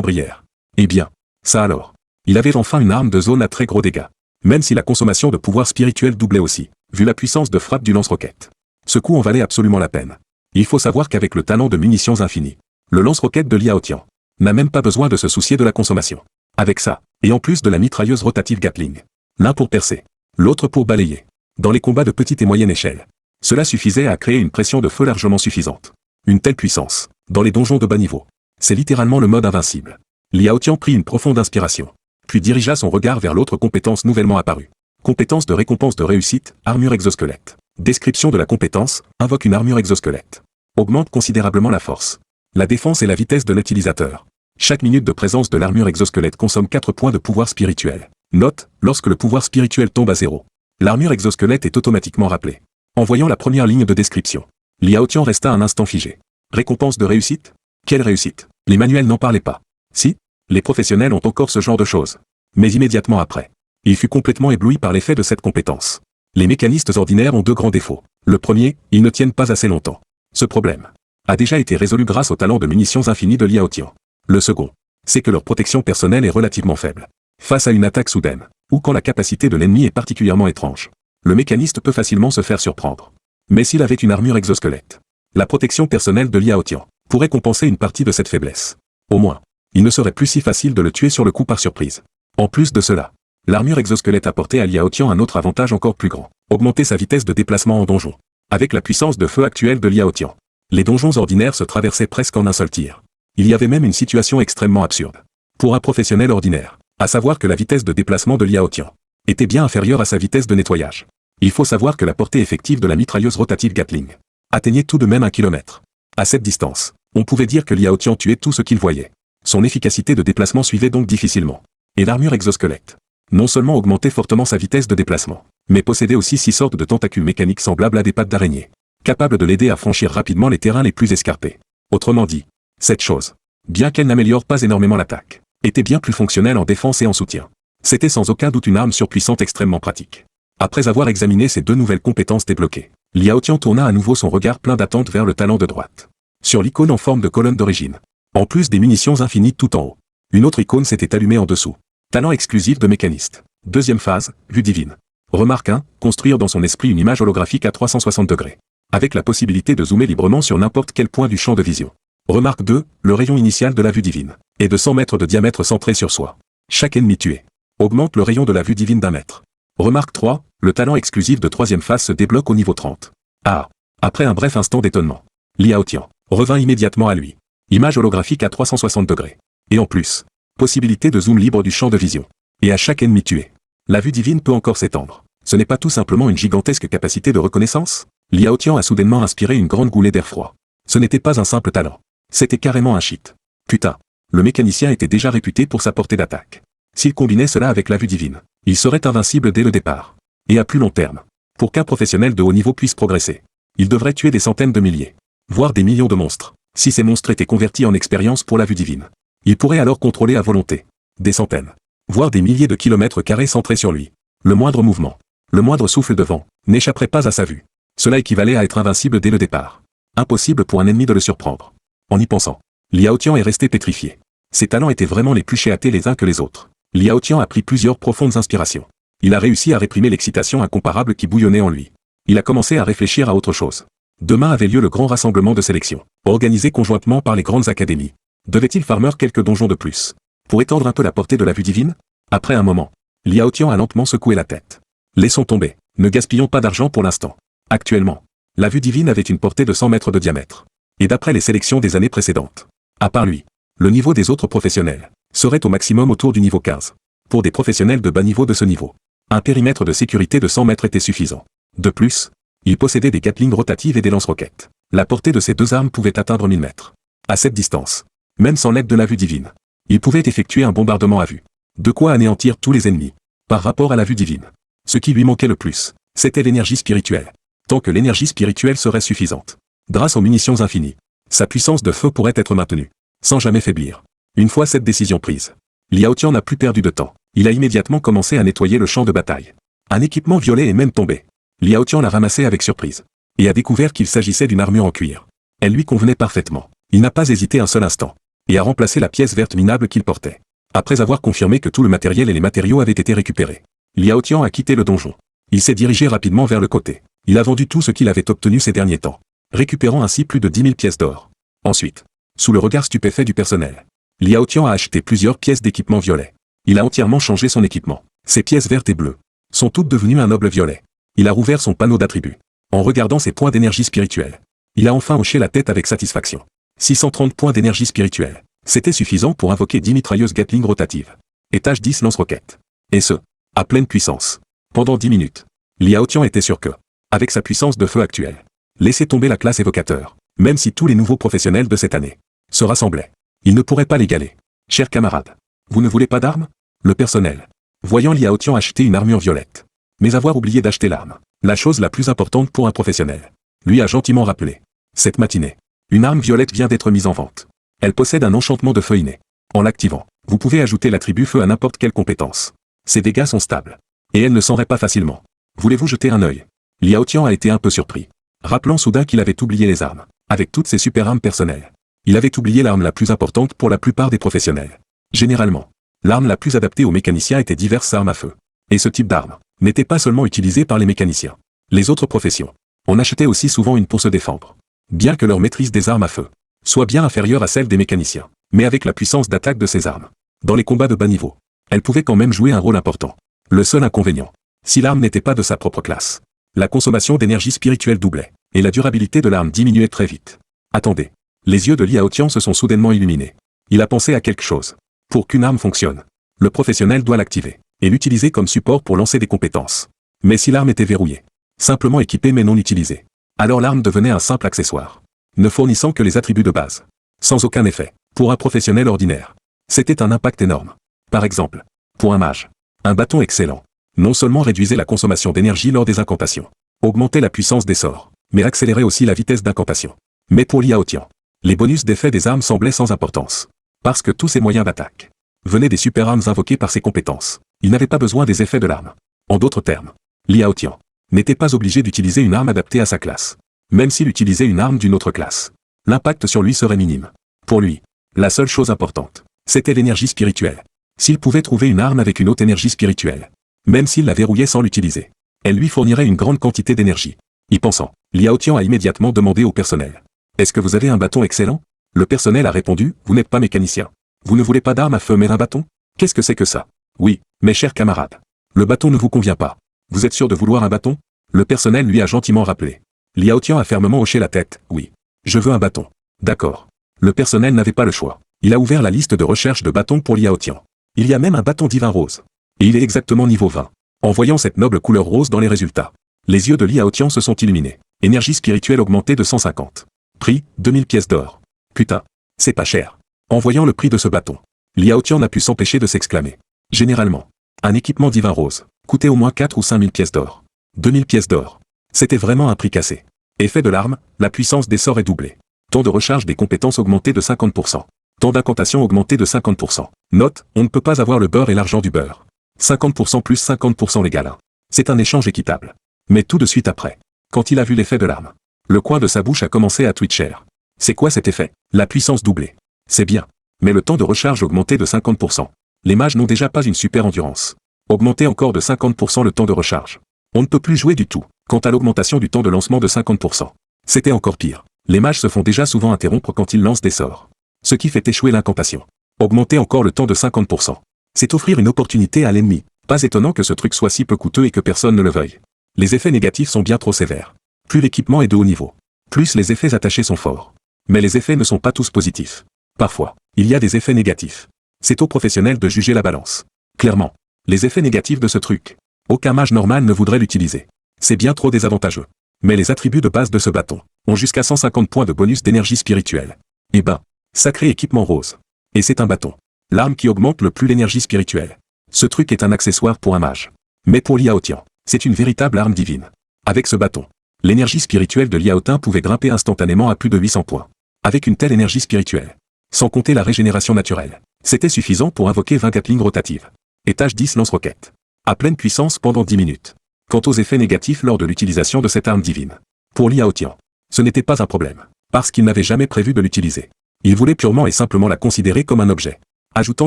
brillèrent. Eh bien, ça alors. Il avait enfin une arme de zone à très gros dégâts. Même si la consommation de pouvoir spirituel doublait aussi, vu la puissance de frappe du lance-roquette. Ce coup en valait absolument la peine. Il faut savoir qu'avec le talent de munitions infinies, le lance-roquette de Liao Tian n'a même pas besoin de se soucier de la consommation. Avec ça, et en plus de la mitrailleuse rotative Gatling, l'un pour percer, l'autre pour balayer. Dans les combats de petite et moyenne échelle, cela suffisait à créer une pression de feu largement suffisante. Une telle puissance, dans les donjons de bas niveau, c'est littéralement le mode invincible. Liao Tian prit une profonde inspiration, puis dirigea son regard vers l'autre compétence nouvellement apparue. Compétence de récompense de réussite, armure exosquelette. Description de la compétence, invoque une armure exosquelette. Augmente considérablement la force, la défense et la vitesse de l'utilisateur. Chaque minute de présence de l'armure exosquelette consomme 4 points de pouvoir spirituel. Note, lorsque le pouvoir spirituel tombe à 0, l'armure exosquelette est automatiquement rappelée. En voyant la première ligne de description, Liao Tian resta un instant figé. Récompense de réussite? Quelle réussite? Les manuels n'en parlaient pas. Si, les professionnels ont encore ce genre de choses. Mais immédiatement après, il fut complètement ébloui par l'effet de cette compétence. Les mécanistes ordinaires ont 2 grands défauts. Le premier, ils ne tiennent pas assez longtemps. Ce problème a déjà été résolu grâce au talent de munitions infinies de Liao Tian. Le second, c'est que leur protection personnelle est relativement faible. Face à une attaque soudaine, ou quand la capacité de l'ennemi est particulièrement étrange, le mécaniste peut facilement se faire surprendre. Mais s'il avait une armure exosquelette, la protection personnelle de Liao Tian pourrait compenser une partie de cette faiblesse. Au moins, il ne serait plus si facile de le tuer sur le coup par surprise. En plus de cela, l'armure exosquelette apportait à Liao Tian un autre avantage encore plus grand, augmenter sa vitesse de déplacement en donjon. Avec la puissance de feu actuelle de Liao Tian, les donjons ordinaires se traversaient presque en un seul tir. Il y avait même une situation extrêmement absurde. Pour un professionnel ordinaire, à savoir que la vitesse de déplacement de Liao Tian était bien inférieure à sa vitesse de nettoyage. Il faut savoir que la portée effective de la mitrailleuse rotative Gatling atteignait tout de même 1 kilomètre. À cette distance, on pouvait dire que Liao Tian tuait tout ce qu'il voyait. Son efficacité de déplacement suivait donc difficilement. Et l'armure exosquelette non seulement augmentait fortement sa vitesse de déplacement, mais possédait aussi 6 sortes de tentacules mécaniques semblables à des pattes d'araignée, capables de l'aider à franchir rapidement les terrains les plus escarpés. Autrement dit, cette chose, bien qu'elle n'améliore pas énormément l'attaque, était bien plus fonctionnelle en défense et en soutien. C'était sans aucun doute une arme surpuissante extrêmement pratique. Après avoir examiné ces 2 nouvelles compétences débloquées, Liao Tian tourna à nouveau son regard plein d'attente vers le talent de droite. Sur l'icône en forme de colonne d'origine, en plus des munitions infinies tout en haut, une autre icône s'était allumée en dessous. Talent exclusif de mécaniste. Deuxième phase, vue divine. Remarque 1, construire dans son esprit une image holographique à 360 degrés, avec la possibilité de zoomer librement sur n'importe quel point du champ de vision. Remarque 2, le rayon initial de la vue divine est de 100 mètres de diamètre centré sur soi. Chaque ennemi tué augmente le rayon de la vue divine d'1 mètre. Remarque 3, le talent exclusif de troisième phase se débloque au niveau 30. Ah! Après un bref instant d'étonnement, Liao Tian revint immédiatement à lui. Image holographique à 360 degrés. Et en plus, possibilité de zoom libre du champ de vision. Et à chaque ennemi tué, la vue divine peut encore s'étendre. Ce n'est pas tout simplement une gigantesque capacité de reconnaissance? Liao Tian a soudainement inspiré une grande goulée d'air froid. Ce n'était pas un simple talent. C'était carrément un cheat. Putain. Le mécanicien était déjà réputé pour sa portée d'attaque. S'il combinait cela avec la vue divine, il serait invincible dès le départ. Et à plus long terme, pour qu'un professionnel de haut niveau puisse progresser, il devrait tuer des centaines de milliers, voire des millions de monstres. Si ces monstres étaient convertis en expérience pour la vue divine, il pourrait alors contrôler à volonté des centaines, voire des milliers de kilomètres carrés centrés sur lui. Le moindre mouvement, le moindre souffle de vent, n'échapperait pas à sa vue. Cela équivalait à être invincible dès le départ. Impossible pour un ennemi de le surprendre. En y pensant, Liao Tian est resté pétrifié. Ses talents étaient vraiment les plus chéatés les uns que les autres. Liao Tian a pris plusieurs profondes inspirations. Il a réussi à réprimer l'excitation incomparable qui bouillonnait en lui. Il a commencé à réfléchir à autre chose. Demain avait lieu le grand rassemblement de sélection, organisé conjointement par les grandes académies. Devait-il farmer quelques donjons de plus pour étendre un peu la portée de la vue divine? Après un moment, Liao Tian a lentement secoué la tête. Laissons tomber, ne gaspillons pas d'argent pour l'instant. Actuellement, la vue divine avait une portée de 100 mètres de diamètre. Et d'après les sélections des années précédentes, à part lui, le niveau des autres professionnels serait au maximum autour du niveau 15. Pour des professionnels de bas niveau de ce niveau, un périmètre de sécurité de 100 mètres était suffisant. De plus, il possédait des Gatling rotatives et des lance-roquettes. La portée de ces deux armes pouvait atteindre 1000 mètres. À cette distance, même sans l'aide de la vue divine, il pouvait effectuer un bombardement à vue. De quoi anéantir tous les ennemis. Par rapport à la vue divine, ce qui lui manquait le plus, c'était l'énergie spirituelle. Tant que l'énergie spirituelle serait suffisante, grâce aux munitions infinies, sa puissance de feu pourrait être maintenue, sans jamais faiblir. Une fois cette décision prise, Liao Tian n'a plus perdu de temps. Il a immédiatement commencé à nettoyer le champ de bataille. Un équipement violet est même tombé. Liao Tian l'a ramassé avec surprise, et a découvert qu'il s'agissait d'une armure en cuir. Elle lui convenait parfaitement. Il n'a pas hésité un seul instant, et a remplacé la pièce verte minable qu'il portait. Après avoir confirmé que tout le matériel et les matériaux avaient été récupérés, Liao Tian a quitté le donjon. Il s'est dirigé rapidement vers le côté. Il a vendu tout ce qu'il avait obtenu ces derniers temps, récupérant ainsi plus de 10 000 pièces d'or. Ensuite, sous le regard stupéfait du personnel, Liao Tian a acheté plusieurs pièces d'équipement violet. Il a entièrement changé son équipement. Ses pièces vertes et bleues sont toutes devenues un noble violet. Il a rouvert son panneau d'attributs. En regardant ses points d'énergie spirituelle, il a enfin hoché la tête avec satisfaction. 630 points d'énergie spirituelle. C'était suffisant pour invoquer 10 mitrailleuses Gatling rotatives. Étage 10 lance-roquettes. Et ce, à pleine puissance. Pendant 10 minutes, Liao Tian était sûr que, avec sa puissance de feu actuelle, laisser tomber la classe évocateur, même si tous les nouveaux professionnels de cette année se rassemblaient, il ne pourrait pas l'égaler. Chers camarades, vous ne voulez pas d'armes? Le personnel, voyant Liao Tian acheter une armure violette, mais avoir oublié d'acheter l'arme, la chose la plus importante pour un professionnel, lui a gentiment rappelé. Cette matinée, une arme violette vient d'être mise en vente. Elle possède un enchantement de feu inné. En l'activant, vous pouvez ajouter l'attribut feu à n'importe quelle compétence. Ses dégâts sont stables. Et elle ne s'enraie pas facilement. Voulez-vous jeter un œil? Liao Tian a été un peu surpris, rappelant soudain qu'il avait oublié les armes. Avec toutes ses super armes personnelles, il avait oublié l'arme la plus importante pour la plupart des professionnels. Généralement, l'arme la plus adaptée aux mécaniciens était diverses armes à feu. Et ce type d'arme n'était pas seulement utilisé par les mécaniciens. Les autres professions en achetaient aussi souvent une pour se défendre. Bien que leur maîtrise des armes à feu soit bien inférieure à celle des mécaniciens, mais avec la puissance d'attaque de ces armes, dans les combats de bas niveau, elle pouvait quand même jouer un rôle important. Le seul inconvénient, si l'arme n'était pas de sa propre classe, la consommation d'énergie spirituelle doublait, et la durabilité de l'arme diminuait très vite. Attendez. Les yeux de Liao Tian se sont soudainement illuminés. Il a pensé à quelque chose. Pour qu'une arme fonctionne, le professionnel doit l'activer, et l'utiliser comme support pour lancer des compétences. Mais si l'arme était verrouillée, simplement équipée mais non utilisée, alors l'arme devenait un simple accessoire, ne fournissant que les attributs de base, sans aucun effet. Pour un professionnel ordinaire, c'était un impact énorme. Par exemple, pour un mage, un bâton excellent, non seulement réduisait la consommation d'énergie lors des incantations, augmentait la puissance des sorts, mais accélérait aussi la vitesse d'incantation. Mais pour Liao Tian, les bonus d'effet des armes semblaient sans importance. Parce que tous ces moyens d'attaque venaient des super armes invoquées par ses compétences. Il n'avait pas besoin des effets de l'arme. En d'autres termes, Liao Tian n'était pas obligé d'utiliser une arme adaptée à sa classe. Même s'il utilisait une arme d'une autre classe, l'impact sur lui serait minime. Pour lui, la seule chose importante, c'était l'énergie spirituelle. S'il pouvait trouver une arme avec une haute énergie spirituelle, même s'il la verrouillait sans l'utiliser, elle lui fournirait une grande quantité d'énergie. Y pensant, Liao Tian a immédiatement demandé au personnel. Est-ce que vous avez un bâton excellent? Le personnel a répondu, vous n'êtes pas mécanicien. Vous ne voulez pas d'arme à feu mais un bâton? Qu'est-ce que c'est que ça? Oui, mes chers camarades. Le bâton ne vous convient pas. Vous êtes sûr de vouloir un bâton? Le personnel lui a gentiment rappelé. Liao Tian a fermement hoché la tête, oui. Je veux un bâton. D'accord. Le personnel n'avait pas le choix. Il a ouvert la liste de recherche de bâtons pour Liao Tian. Il y a même un bâton divin rose. Et il est exactement niveau 20. En voyant cette noble couleur rose dans les résultats, les yeux de Li Haotian se sont illuminés. Énergie spirituelle augmentée de 150. Prix, 2000 pièces d'or. Putain, c'est pas cher. En voyant le prix de ce bâton, Li Haotian n'a pu s'empêcher de s'exclamer. Généralement, un équipement divin rose coûtait au moins 4 ou 5 000 pièces d'or. 2000 pièces d'or. C'était vraiment un prix cassé. Effet de l'arme, la puissance des sorts est doublée. Temps de recharge des compétences augmenté de 50%. Temps d'incantation augmenté de 50%. Note, on ne peut pas avoir le beurre et l'argent du beurre. 50% plus 50% légal. C'est un échange équitable. Mais tout de suite après, quand il a vu l'effet de l'arme, le coin de sa bouche a commencé à twitcher. C'est quoi cet effet? La puissance doublée. C'est bien. Mais le temps de recharge augmenté de 50%. Les mages n'ont déjà pas une super endurance. Augmenter encore de 50% le temps de recharge. On ne peut plus jouer du tout. Quant à l'augmentation du temps de lancement de 50%. C'était encore pire. Les mages se font déjà souvent interrompre quand ils lancent des sorts. Ce qui fait échouer l'incantation. Augmenter encore le temps de 50%. C'est offrir une opportunité à l'ennemi. Pas étonnant que ce truc soit si peu coûteux et que personne ne le veuille. Les effets négatifs sont bien trop sévères. Plus l'équipement est de haut niveau, plus les effets attachés sont forts. Mais les effets ne sont pas tous positifs. Parfois, il y a des effets négatifs. C'est aux professionnels de juger la balance. Clairement, les effets négatifs de ce truc. Aucun mage normal ne voudrait l'utiliser. C'est bien trop désavantageux. Mais les attributs de base de ce bâton ont jusqu'à 150 points de bonus d'énergie spirituelle. Eh ben, sacré équipement rose. Et c'est un bâton. L'arme qui augmente le plus l'énergie spirituelle. Ce truc est un accessoire pour un mage. Mais pour Li Haotian, c'est une véritable arme divine. Avec ce bâton, l'énergie spirituelle de Li Haotian pouvait grimper instantanément à plus de 800 points. Avec une telle énergie spirituelle, sans compter la régénération naturelle, c'était suffisant pour invoquer 20 Gatling rotatives. Étage 10 lance-roquettes. À pleine puissance pendant 10 minutes. Quant aux effets négatifs lors de l'utilisation de cette arme divine, pour Li Haotian, ce n'était pas un problème, parce qu'il n'avait jamais prévu de l'utiliser. Il voulait purement et simplement la considérer comme un objet, ajoutant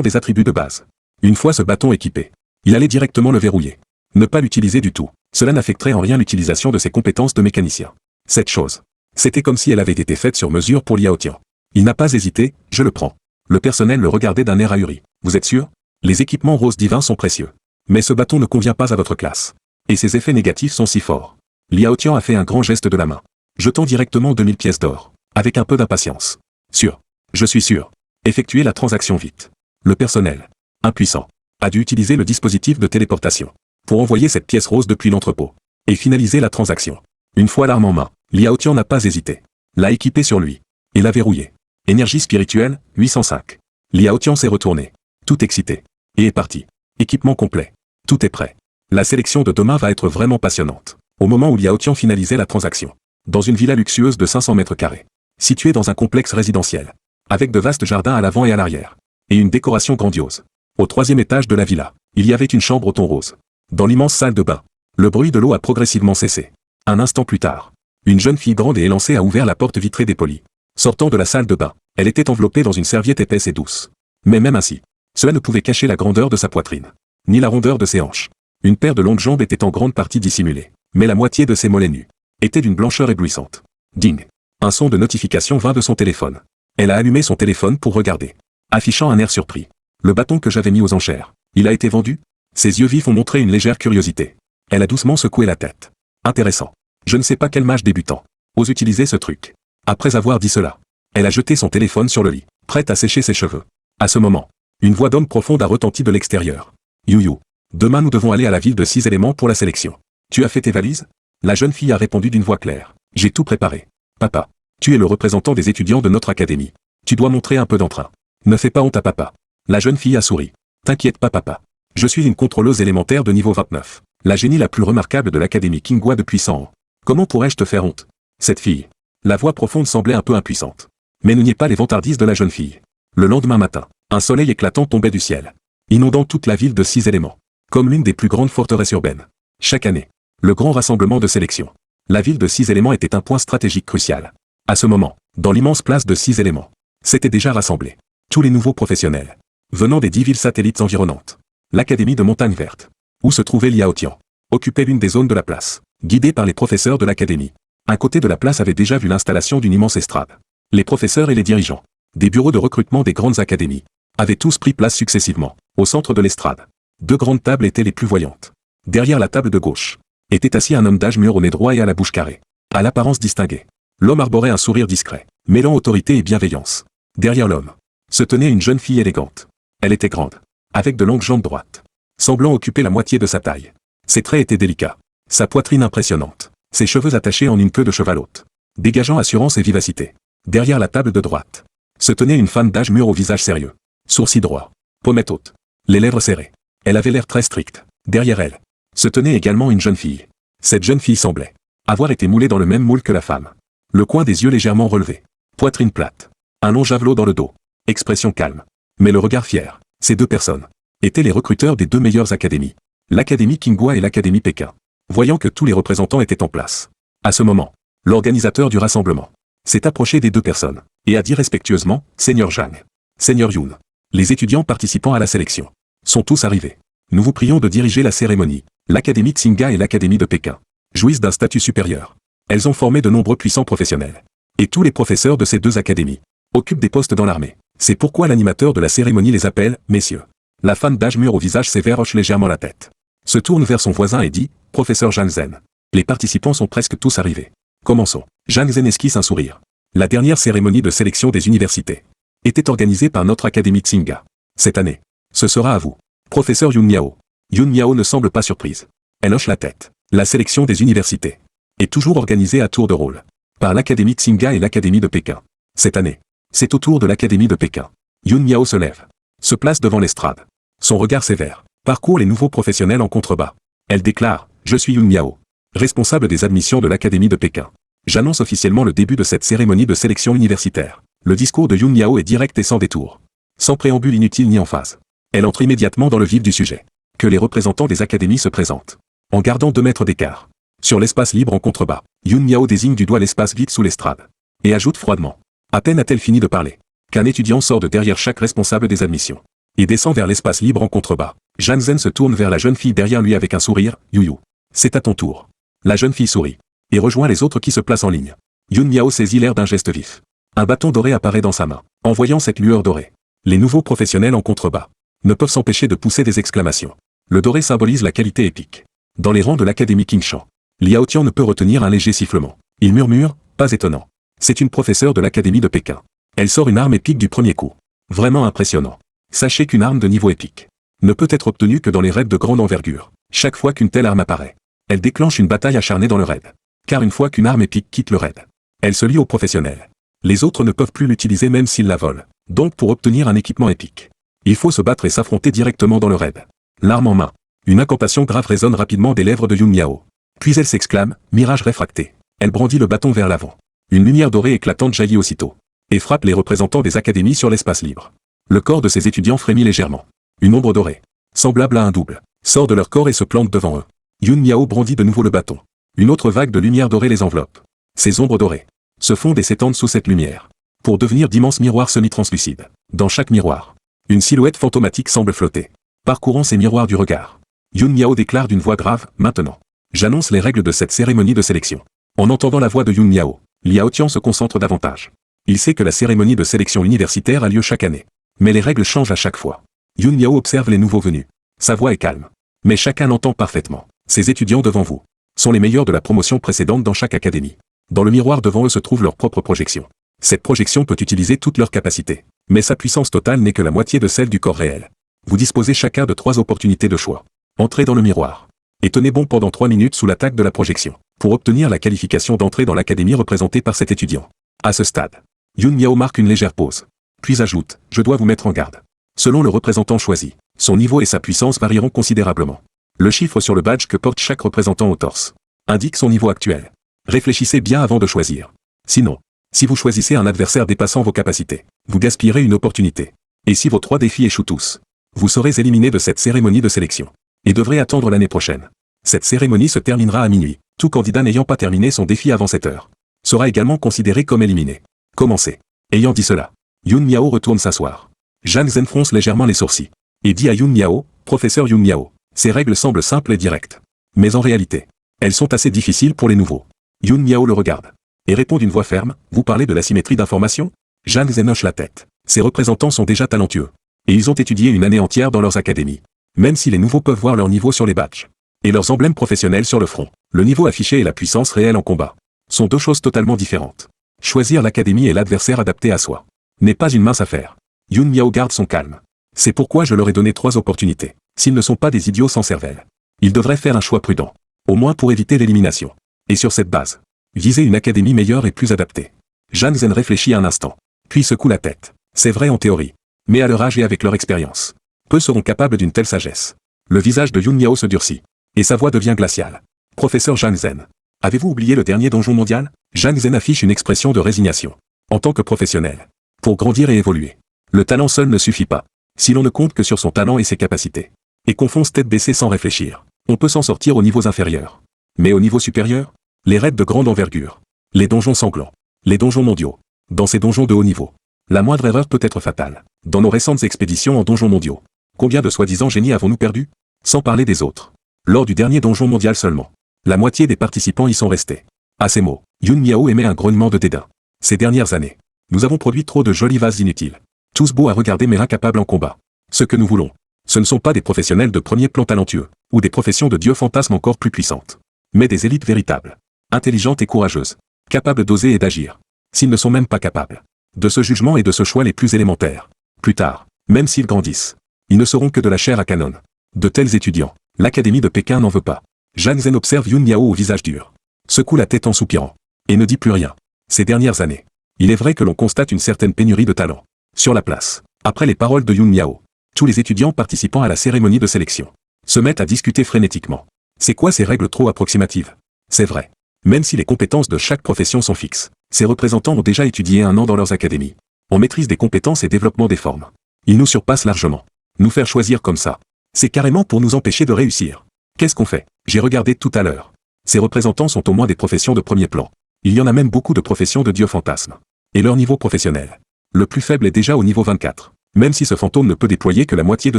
des attributs de base. Une fois ce bâton équipé, il allait directement le verrouiller. Ne pas l'utiliser du tout, cela n'affecterait en rien l'utilisation de ses compétences de mécanicien. Cette chose, c'était comme si elle avait été faite sur mesure pour Li Haotian. Il n'a pas hésité, je le prends. Le personnel le regardait d'un air ahuri. Vous êtes sûr? Les équipements roses divins sont précieux. Mais ce bâton ne convient pas à votre classe. Et ses effets négatifs sont si forts. Li Haotian a fait un grand geste de la main, jetant directement 2000 pièces d'or, avec un peu d'impatience. Sûr. Je suis sûr. Effectuez la transaction vite. Le personnel, impuissant, a dû utiliser le dispositif de téléportation pour envoyer cette pièce rose depuis l'entrepôt et finaliser la transaction. Une fois l'arme en main, Li Haotian n'a pas hésité. L'a équipé sur lui et l'a verrouillé. Énergie spirituelle, 805. Li Haotian s'est retourné, tout excité, et est parti. Équipement complet. Tout est prêt. La sélection de demain va être vraiment passionnante. Au moment où Li Haotian finalisait la transaction, dans une villa luxueuse de 500 mètres carrés, située dans un complexe résidentiel, avec de vastes jardins à l'avant et à l'arrière, et une décoration grandiose. Au 3e étage de la villa, il y avait une chambre au ton rose. Dans l'immense salle de bain, le bruit de l'eau a progressivement cessé. Un instant plus tard, une jeune fille grande et élancée a ouvert la porte vitrée dépolie. Sortant de la salle de bain, elle était enveloppée dans une serviette épaisse et douce. Mais même ainsi, cela ne pouvait cacher la grandeur de sa poitrine, ni la rondeur de ses hanches. Une paire de longues jambes était en grande partie dissimulée, mais la moitié de ses mollets nus était d'une blancheur éblouissante. Ding! Un son de notification vint de son téléphone. Elle a allumé son téléphone pour regarder, affichant un air surpris. Le bâton que j'avais mis aux enchères, il a été vendu? Ses yeux vifs ont montré une légère curiosité. Elle a doucement secoué la tête. Intéressant. Je ne sais pas quel mage débutant ose utiliser ce truc. Après avoir dit cela, elle a jeté son téléphone sur le lit, prête à sécher ses cheveux. À ce moment, une voix d'homme profonde a retenti de l'extérieur. You. Demain nous devons aller à la ville de 6 éléments pour la sélection. Tu as fait tes valises? La jeune fille a répondu d'une voix claire. J'ai tout préparé. Papa, tu es le représentant des étudiants de notre académie. Tu dois montrer un peu d'entrain. Ne fais pas honte à papa. La jeune fille a souri. T'inquiète pas papa. Je suis une contrôleuse élémentaire de niveau 29. La génie la plus remarquable de l'académie Qinghua depuis 100 ans. Comment pourrais-je te faire honte? Cette fille. La voix profonde semblait un peu impuissante. Mais ne niez pas les vantardises de la jeune fille. Le lendemain matin, un soleil éclatant tombait du ciel, inondant toute la ville de 6 éléments, comme l'une des plus grandes forteresses urbaines. Chaque année, le grand rassemblement de sélection. La ville de 6 éléments était un point stratégique crucial. À ce moment, dans l'immense place de 6 éléments, s'étaient déjà rassemblés tous les nouveaux professionnels, venant des 10 villes satellites environnantes. L'académie de Montagne Verte, où se trouvait Li Haotian, occupait l'une des zones de la place, guidée par les professeurs de l'académie. Un côté de la place avait déjà vu l'installation d'une immense estrade. Les professeurs et les dirigeants des bureaux de recrutement des grandes académies avaient tous pris place successivement, au centre de l'estrade. 2 grandes tables étaient les plus voyantes. Derrière la table de gauche, était assis un homme d'âge mûr au nez droit et à la bouche carrée, à l'apparence distinguée. L'homme arborait un sourire discret, mêlant autorité et bienveillance. Derrière l'homme, se tenait une jeune fille élégante. Elle était grande, avec de longues jambes droites, semblant occuper la moitié de sa taille. Ses traits étaient délicats. Sa poitrine impressionnante. Ses cheveux attachés en une queue de cheval haute. Dégageant assurance et vivacité. Derrière la table de droite. Se tenait une femme d'âge mûr au visage sérieux. Sourcils droits. Pommettes hautes. Les lèvres serrées. Elle avait l'air très stricte. Derrière elle. Se tenait également une jeune fille. Cette jeune fille semblait avoir été moulée dans le même moule que la femme. Le coin des yeux légèrement relevé. Poitrine plate. Un long javelot dans le dos. Expression calme. Mais le regard fier. Ces deux personnes étaient les recruteurs des deux meilleures académies. L'Académie Qinghua et l'Académie Pékin. Voyant que tous les représentants étaient en place. À ce moment, l'organisateur du rassemblement s'est approché des deux personnes et a dit respectueusement « Seigneur Zhang, Seigneur Yun, les étudiants participant à la sélection sont tous arrivés. Nous vous prions de diriger la cérémonie. L'Académie Tsinghua et l'Académie de Pékin jouissent d'un statut supérieur. Elles ont formé de nombreux puissants professionnels. Et tous les professeurs de ces deux académies occupent des postes dans l'armée. C'est pourquoi l'animateur de la cérémonie les appelle « Messieurs ». La femme d'âge mûr au visage sévère hoche légèrement la tête. Se tourne vers son voisin et dit « Professeur Zhang Zhen. Les participants sont presque tous arrivés. Commençons. » Zhang Zhen esquisse un sourire. La dernière cérémonie de sélection des universités était organisée par notre Académie Tsinghua. Cette année, ce sera à vous. Professeur Yun Miao. Yun Miao ne semble pas surprise. Elle hoche la tête. La sélection des universités est toujours organisée à tour de rôle par l'Académie Tsinghua et l'Académie de Pékin. Cette année, c'est au tour de l'Académie de Pékin. Yun Miao se lève, se place devant l'estrade. Son regard sévère parcourt les nouveaux professionnels en contrebas. Elle déclare « Je suis Yun Miao, responsable des admissions de l'Académie de Pékin. J'annonce officiellement le début de cette cérémonie de sélection universitaire. » Le discours de Yun Miao est direct et sans détour. Sans préambule inutile ni emphase. Elle entre immédiatement dans le vif du sujet. Que les représentants des académies se présentent. En gardant 2 mètres d'écart. Sur l'espace libre en contrebas, Yun Miao désigne du doigt l'espace vide sous l'estrade. Et ajoute froidement. À peine a-t-elle fini de parler, qu'un étudiant sort de derrière chaque responsable des admissions. Et descend vers l'espace libre en contrebas. Zhang Zhen se tourne vers la jeune fille derrière lui avec un sourire. Yu. C'est à ton tour. La jeune fille sourit. Et rejoint les autres qui se placent en ligne. Yun Miao saisit l'air d'un geste vif. Un bâton doré apparaît dans sa main. En voyant cette lueur dorée, les nouveaux professionnels en contrebas ne peuvent s'empêcher de pousser des exclamations. Le doré symbolise la qualité épique. Dans les rangs de l'Académie Qingshan, Liao Tian ne peut retenir un léger sifflement. Il murmure, pas étonnant. C'est une professeure de l'Académie de Pékin. Elle sort une arme épique du premier coup. Vraiment impressionnant. Sachez qu'une arme de niveau épique ne peut être obtenue que dans les raids de grande envergure. Chaque fois qu'une telle arme apparaît, elle déclenche une bataille acharnée dans le raid. Car une fois qu'une arme épique quitte le raid, elle se lie aux professionnels. Les autres ne peuvent plus l'utiliser même s'ils la volent. Donc pour obtenir un équipement épique, il faut se battre et s'affronter directement dans le raid. L'arme en main. Une incantation grave résonne rapidement des lèvres de Yun Miao. Puis elle s'exclame, mirage réfracté. Elle brandit le bâton vers l'avant. Une lumière dorée éclatante jaillit aussitôt. Et frappe les représentants des académies sur l'espace libre. Le corps de ces étudiants frémit légèrement. Une ombre dorée, semblable à un double, sort de leur corps et se plante devant eux. Yun Miao brandit de nouveau le bâton. Une autre vague de lumière dorée les enveloppe. Ces ombres dorées se fondent et s'étendent sous cette lumière, pour devenir d'immenses miroirs semi-translucides. Dans chaque miroir, une silhouette fantomatique semble flotter, parcourant ces miroirs du regard. Yun Miao déclare d'une voix grave, maintenant. J'annonce les règles de cette cérémonie de sélection. En entendant la voix de Yun Miao, Liao Tian se concentre davantage. Il sait que la cérémonie de sélection universitaire a lieu chaque année. Mais les règles changent à chaque fois. Yun Miao observe les nouveaux venus. Sa voix est calme. Mais chacun l'entend parfaitement. Ces étudiants devant vous sont les meilleurs de la promotion précédente dans chaque académie. Dans le miroir devant eux se trouve leur propre projection. Cette projection peut utiliser toutes leurs capacités. Mais sa puissance totale n'est que la moitié de celle du corps réel. Vous disposez chacun de 3 opportunités de choix. Entrez dans le miroir. Et tenez bon pendant 3 minutes sous l'attaque de la projection, pour obtenir la qualification d'entrée dans l'académie représentée par cet étudiant. À ce stade, Yun Miao marque une légère pause. Puis ajoute, je dois vous mettre en garde. Selon le représentant choisi, son niveau et sa puissance varieront considérablement. Le chiffre sur le badge que porte chaque représentant au torse indique son niveau actuel. Réfléchissez bien avant de choisir. Sinon, si vous choisissez un adversaire dépassant vos capacités, vous gaspillerez une opportunité. Et si vos 3 défis échouent tous, vous serez éliminé de cette cérémonie de sélection. Et devrez attendre l'année prochaine. Cette cérémonie se terminera à minuit. Tout candidat n'ayant pas terminé son défi avant cette heure sera également considéré comme éliminé. Commencez. Ayant dit cela, Yun Miao retourne s'asseoir. Zhang Zhen fronce légèrement les sourcils. Et dit à Yun Miao, professeur Yun Miao, ces règles semblent simples et directes. Mais en réalité, elles sont assez difficiles pour les nouveaux. Yun Miao le regarde. Et répond d'une voix ferme, vous parlez de la symétrie d'information? Zhang Zhen hoche la tête. Ces représentants sont déjà talentueux. Et ils ont étudié une année entière dans leurs académies. Même si les nouveaux peuvent voir leur niveau sur les badges. Et leurs emblèmes professionnels sur le front. Le niveau affiché et la puissance réelle en combat sont 2 choses totalement différentes. Choisir l'académie et l'adversaire adapté à soi n'est pas une mince affaire. Yun Miao garde son calme. C'est pourquoi je leur ai donné 3 opportunités. S'ils ne sont pas des idiots sans cervelle, Il devrait faire un choix prudent. Au moins pour éviter l'élimination. Et sur cette base, viser une académie meilleure et plus adaptée. Jansen réfléchit un instant. Puis secoue la tête. C'est vrai en théorie. Mais à leur âge et avec leur expérience, peu seront capables d'une telle sagesse. Le visage de Yun Miao se durcit. Et sa voix devient glaciale. Professeur Jansen. Avez-vous oublié le dernier donjon mondial? Jansen affiche une expression de résignation. En tant que professionnel. Pour grandir et évoluer. Le talent seul ne suffit pas. Si l'on ne compte que sur son talent et ses capacités. Et qu'on fonce tête baissée sans réfléchir. On peut s'en sortir aux niveaux inférieurs. Mais au niveau supérieur? Les raids de grande envergure. Les donjons sanglants. Les donjons mondiaux. Dans ces donjons de haut niveau. La moindre erreur peut être fatale. Dans nos récentes expéditions en donjons mondiaux. Combien de soi-disant génies avons-nous perdus? Sans parler des autres. Lors du dernier donjon mondial seulement. La moitié des participants y sont restés. À ces mots, Yun Miao émet un grognement de dédain. Ces dernières années, nous avons produit trop de jolis vases inutiles. Tous beaux à regarder mais incapables en combat. Ce que nous voulons, ce ne sont pas des professionnels de premier plan talentueux, ou des professions de dieux fantasmes encore plus puissantes. Mais des élites véritables. Intelligentes et courageuses. Capables d'oser et d'agir. S'ils ne sont même pas capables. De ce jugement et de ce choix les plus élémentaires. Plus tard, même s'ils grandissent, ils ne seront que de la chair à canon. De tels étudiants, l'Académie de Pékin n'en veut pas. Jansen observe Yun Miao au visage dur. Secoue la tête en soupirant. Et ne dit plus rien. Ces dernières années, il est vrai que l'on constate une certaine pénurie de talent. Sur la place, après les paroles de Yun Miao, tous les étudiants participant à la cérémonie de sélection se mettent à discuter frénétiquement. C'est quoi ces règles trop approximatives? C'est vrai. Même si les compétences de chaque profession sont fixes, ces représentants ont déjà étudié 1 an dans leurs académies. On maîtrise des compétences et développement des formes. Ils nous surpassent largement. Nous faire choisir comme ça, c'est carrément pour nous empêcher de réussir. Qu'est-ce qu'on fait? J'ai regardé tout à l'heure. Ces représentants sont au moins des professions de premier plan. Il y en a même beaucoup de professions de dieux fantasmes. Et leur niveau professionnel. Le plus faible est déjà au niveau 24. Même si ce fantôme ne peut déployer que la moitié de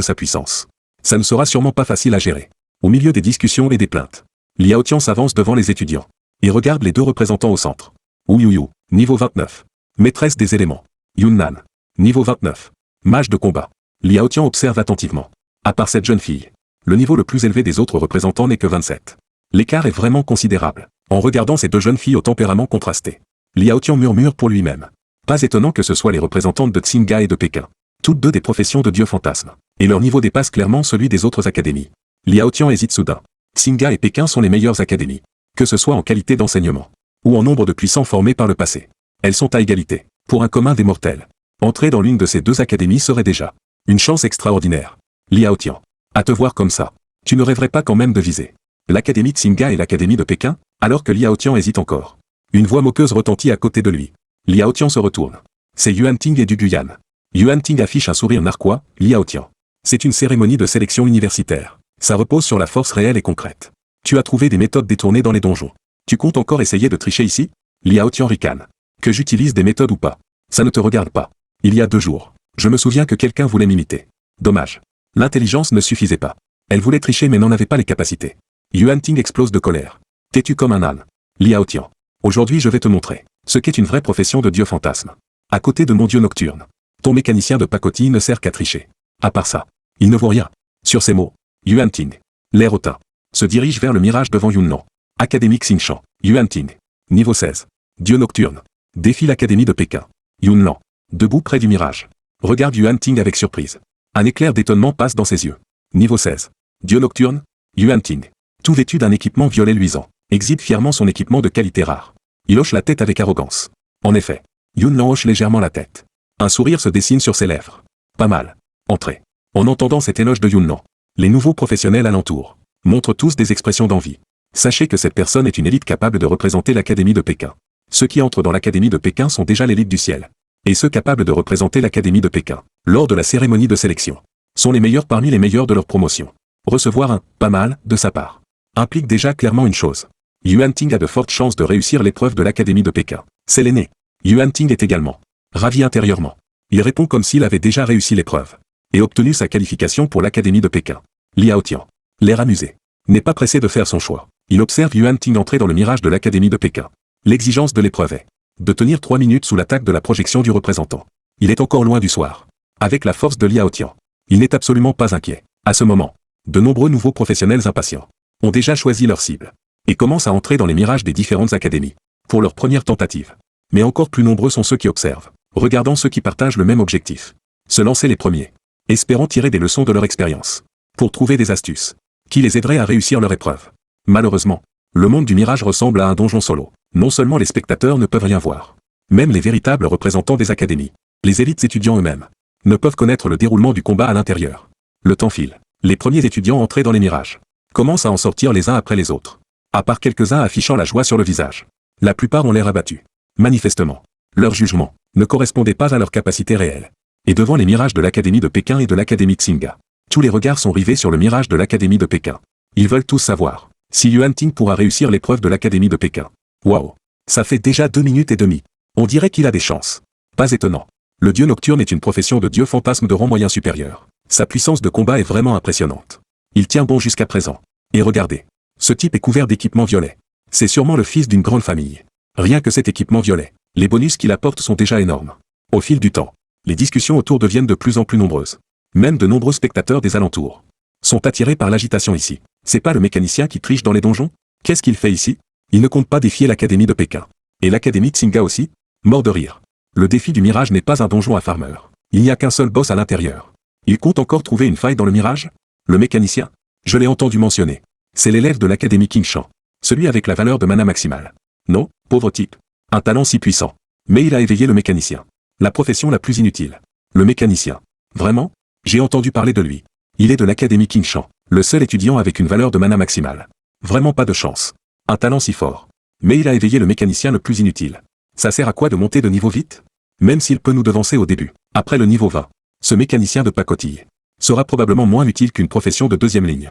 sa puissance. Ça ne sera sûrement pas facile à gérer. Au milieu des discussions et des plaintes, Liao Tian s'avance devant les étudiants. Et regarde les deux représentants au centre. Wu Yu, niveau 29. Maîtresse des éléments. Yun Nan. Niveau 29. Mage de combat. Liao Tian observe attentivement. À part cette jeune fille, le niveau le plus élevé des autres représentants n'est que 27. L'écart est vraiment considérable. En regardant ces deux jeunes filles au tempérament contrasté, Liao Tian murmure pour lui-même. Pas étonnant que ce soient les représentantes de Tsinga et de Pékin. Toutes deux des professions de dieux fantasmes. Et leur niveau dépasse clairement celui des autres académies. Liao Tian hésite soudain. Tsinga et Pékin sont les meilleures académies. Que ce soit en qualité d'enseignement, ou en nombre de puissants formés par le passé. Elles sont à égalité. Pour un commun des mortels, entrer dans l'une de ces deux académies serait déjà une chance extraordinaire. Liao Tian. À te voir comme ça, tu ne rêverais pas quand même de viser l'académie Tsinga et l'académie de Pékin, alors que Liao Tian hésite encore. Une voix moqueuse retentit à côté de lui. Liao Tian se retourne. C'est Yuan Ting et du Guyan. Yuan Ting affiche un sourire narquois. Liao Tian. C'est une cérémonie de sélection universitaire. Ça repose sur la force réelle et concrète. Tu as trouvé des méthodes détournées dans les donjons. Tu comptes encore essayer de tricher ici? Liao Tian ricane. Que j'utilise des méthodes ou pas, ça ne te regarde pas. Il y a 2 jours, je me souviens que quelqu'un voulait m'imiter. Dommage. L'intelligence ne suffisait pas. Elle voulait tricher mais n'en avait pas les capacités. Yuan Ting explose de colère. T'es-tu comme un âne? Liao Tian. Aujourd'hui je vais te montrer ce qu'est une vraie profession de dieu fantasme. À côté de mon dieu nocturne. Ton mécanicien de pacotille ne sert qu'à tricher. À part ça, il ne vaut rien. Sur ces mots, Yuan Ting, l'air hautain, se dirige vers le mirage devant Yunnan. Académie Xingshan. Yuan Ting. Niveau 16. Dieu nocturne. Défie l'académie de Pékin. Yunnan. Debout près du mirage. Regarde Yuan Ting avec surprise. Un éclair d'étonnement passe dans ses yeux. Niveau 16. Dieu nocturne. Yuan Ting. Tout vêtu d'un équipement violet luisant, exhibe fièrement son équipement de qualité rare. Il hoche la tête avec arrogance. En effet, Yunnan hoche légèrement la tête. Un sourire se dessine sur ses lèvres. Pas mal. Entrez. En entendant cet éloge de Yunnan, les nouveaux professionnels alentour montrent tous des expressions d'envie. Sachez que cette personne est une élite capable de représenter l'académie de Pékin. Ceux qui entrent dans l'académie de Pékin sont déjà l'élite du ciel. Et ceux capables de représenter l'académie de Pékin, lors de la cérémonie de sélection, sont les meilleurs parmi les meilleurs de leur promotion. Recevoir un « pas mal » de sa part implique déjà clairement une chose. Yuan Ting a de fortes chances de réussir l'épreuve de l'académie de Pékin. C'est l'aîné. Yuan Ting est également ravi intérieurement. Il répond comme s'il avait déjà réussi l'épreuve et obtenu sa qualification pour l'académie de Pékin. Liao Tian, l'air amusé, n'est pas pressé de faire son choix. Il observe Yuan Ting entrer dans le mirage de l'académie de Pékin. L'exigence de l'épreuve est de tenir 3 minutes sous l'attaque de la projection du représentant. Il est encore loin du soir. Avec la force de Liao Tian, il n'est absolument pas inquiet. À ce moment, de nombreux nouveaux professionnels impatients ont déjà choisi leur cible et commencent à entrer dans les mirages des différentes académies pour leur première tentative. Mais encore plus nombreux sont ceux qui observent, regardant ceux qui partagent le même objectif. Se lancer les premiers, espérant tirer des leçons de leur expérience pour trouver des astuces qui les aiderait à réussir leur épreuve. Malheureusement, le monde du mirage ressemble à un donjon solo. Non seulement les spectateurs ne peuvent rien voir, même les véritables représentants des académies, les élites étudiants eux-mêmes, ne peuvent connaître le déroulement du combat à l'intérieur. Le temps file. Les premiers étudiants entrés dans les mirages commencent à en sortir les uns après les autres. À part quelques-uns affichant la joie sur le visage. La plupart ont l'air abattus. Manifestement, leur jugement ne correspondait pas à leur capacité réelle. Et devant les mirages de l'Académie de Pékin et de l'Académie Tsinga, tous les regards sont rivés sur le mirage de l'Académie de Pékin. Ils veulent tous savoir si Yuan Ting pourra réussir l'épreuve de l'Académie de Pékin. Waouh! Ça fait déjà 2 minutes et demie. On dirait qu'il a des chances. Pas étonnant. Le dieu nocturne est une profession de dieu fantasme de rang moyen supérieur. Sa puissance de combat est vraiment impressionnante. Il tient bon jusqu'à présent. Et regardez. Ce type est couvert d'équipements violets. C'est sûrement le fils d'une grande famille. Rien que cet équipement violet. Les bonus qu'il apporte sont déjà énormes. Au fil du temps, les discussions autour deviennent de plus en plus nombreuses. Même de nombreux spectateurs des alentours sont attirés par l'agitation ici. C'est pas le mécanicien qui triche dans les donjons? Qu'est-ce qu'il fait ici? Il ne compte pas défier l'Académie de Pékin. Et l'Académie Tsinga aussi? Mort de rire. Le défi du mirage n'est pas un donjon à farmer. Il n'y a qu'un seul boss à l'intérieur. Il compte encore trouver une faille dans le mirage? Le mécanicien? Je l'ai entendu mentionner. C'est l'élève de l'Académie Qingshan. Celui avec la valeur de mana maximale. Non, pauvre type. Un talent si puissant. Mais il a éveillé le mécanicien. La profession la plus inutile. Le mécanicien. Vraiment? J'ai entendu parler de lui. Il est de l'Académie Qingshan. Le seul étudiant avec une valeur de mana maximale. Vraiment pas de chance. Un talent si fort. Mais il a éveillé le mécanicien le plus inutile. Ça sert à quoi de monter de niveau vite? Même s'il peut nous devancer au début. Après le niveau 20. Ce mécanicien de pacotille sera probablement moins utile qu'une profession de deuxième ligne.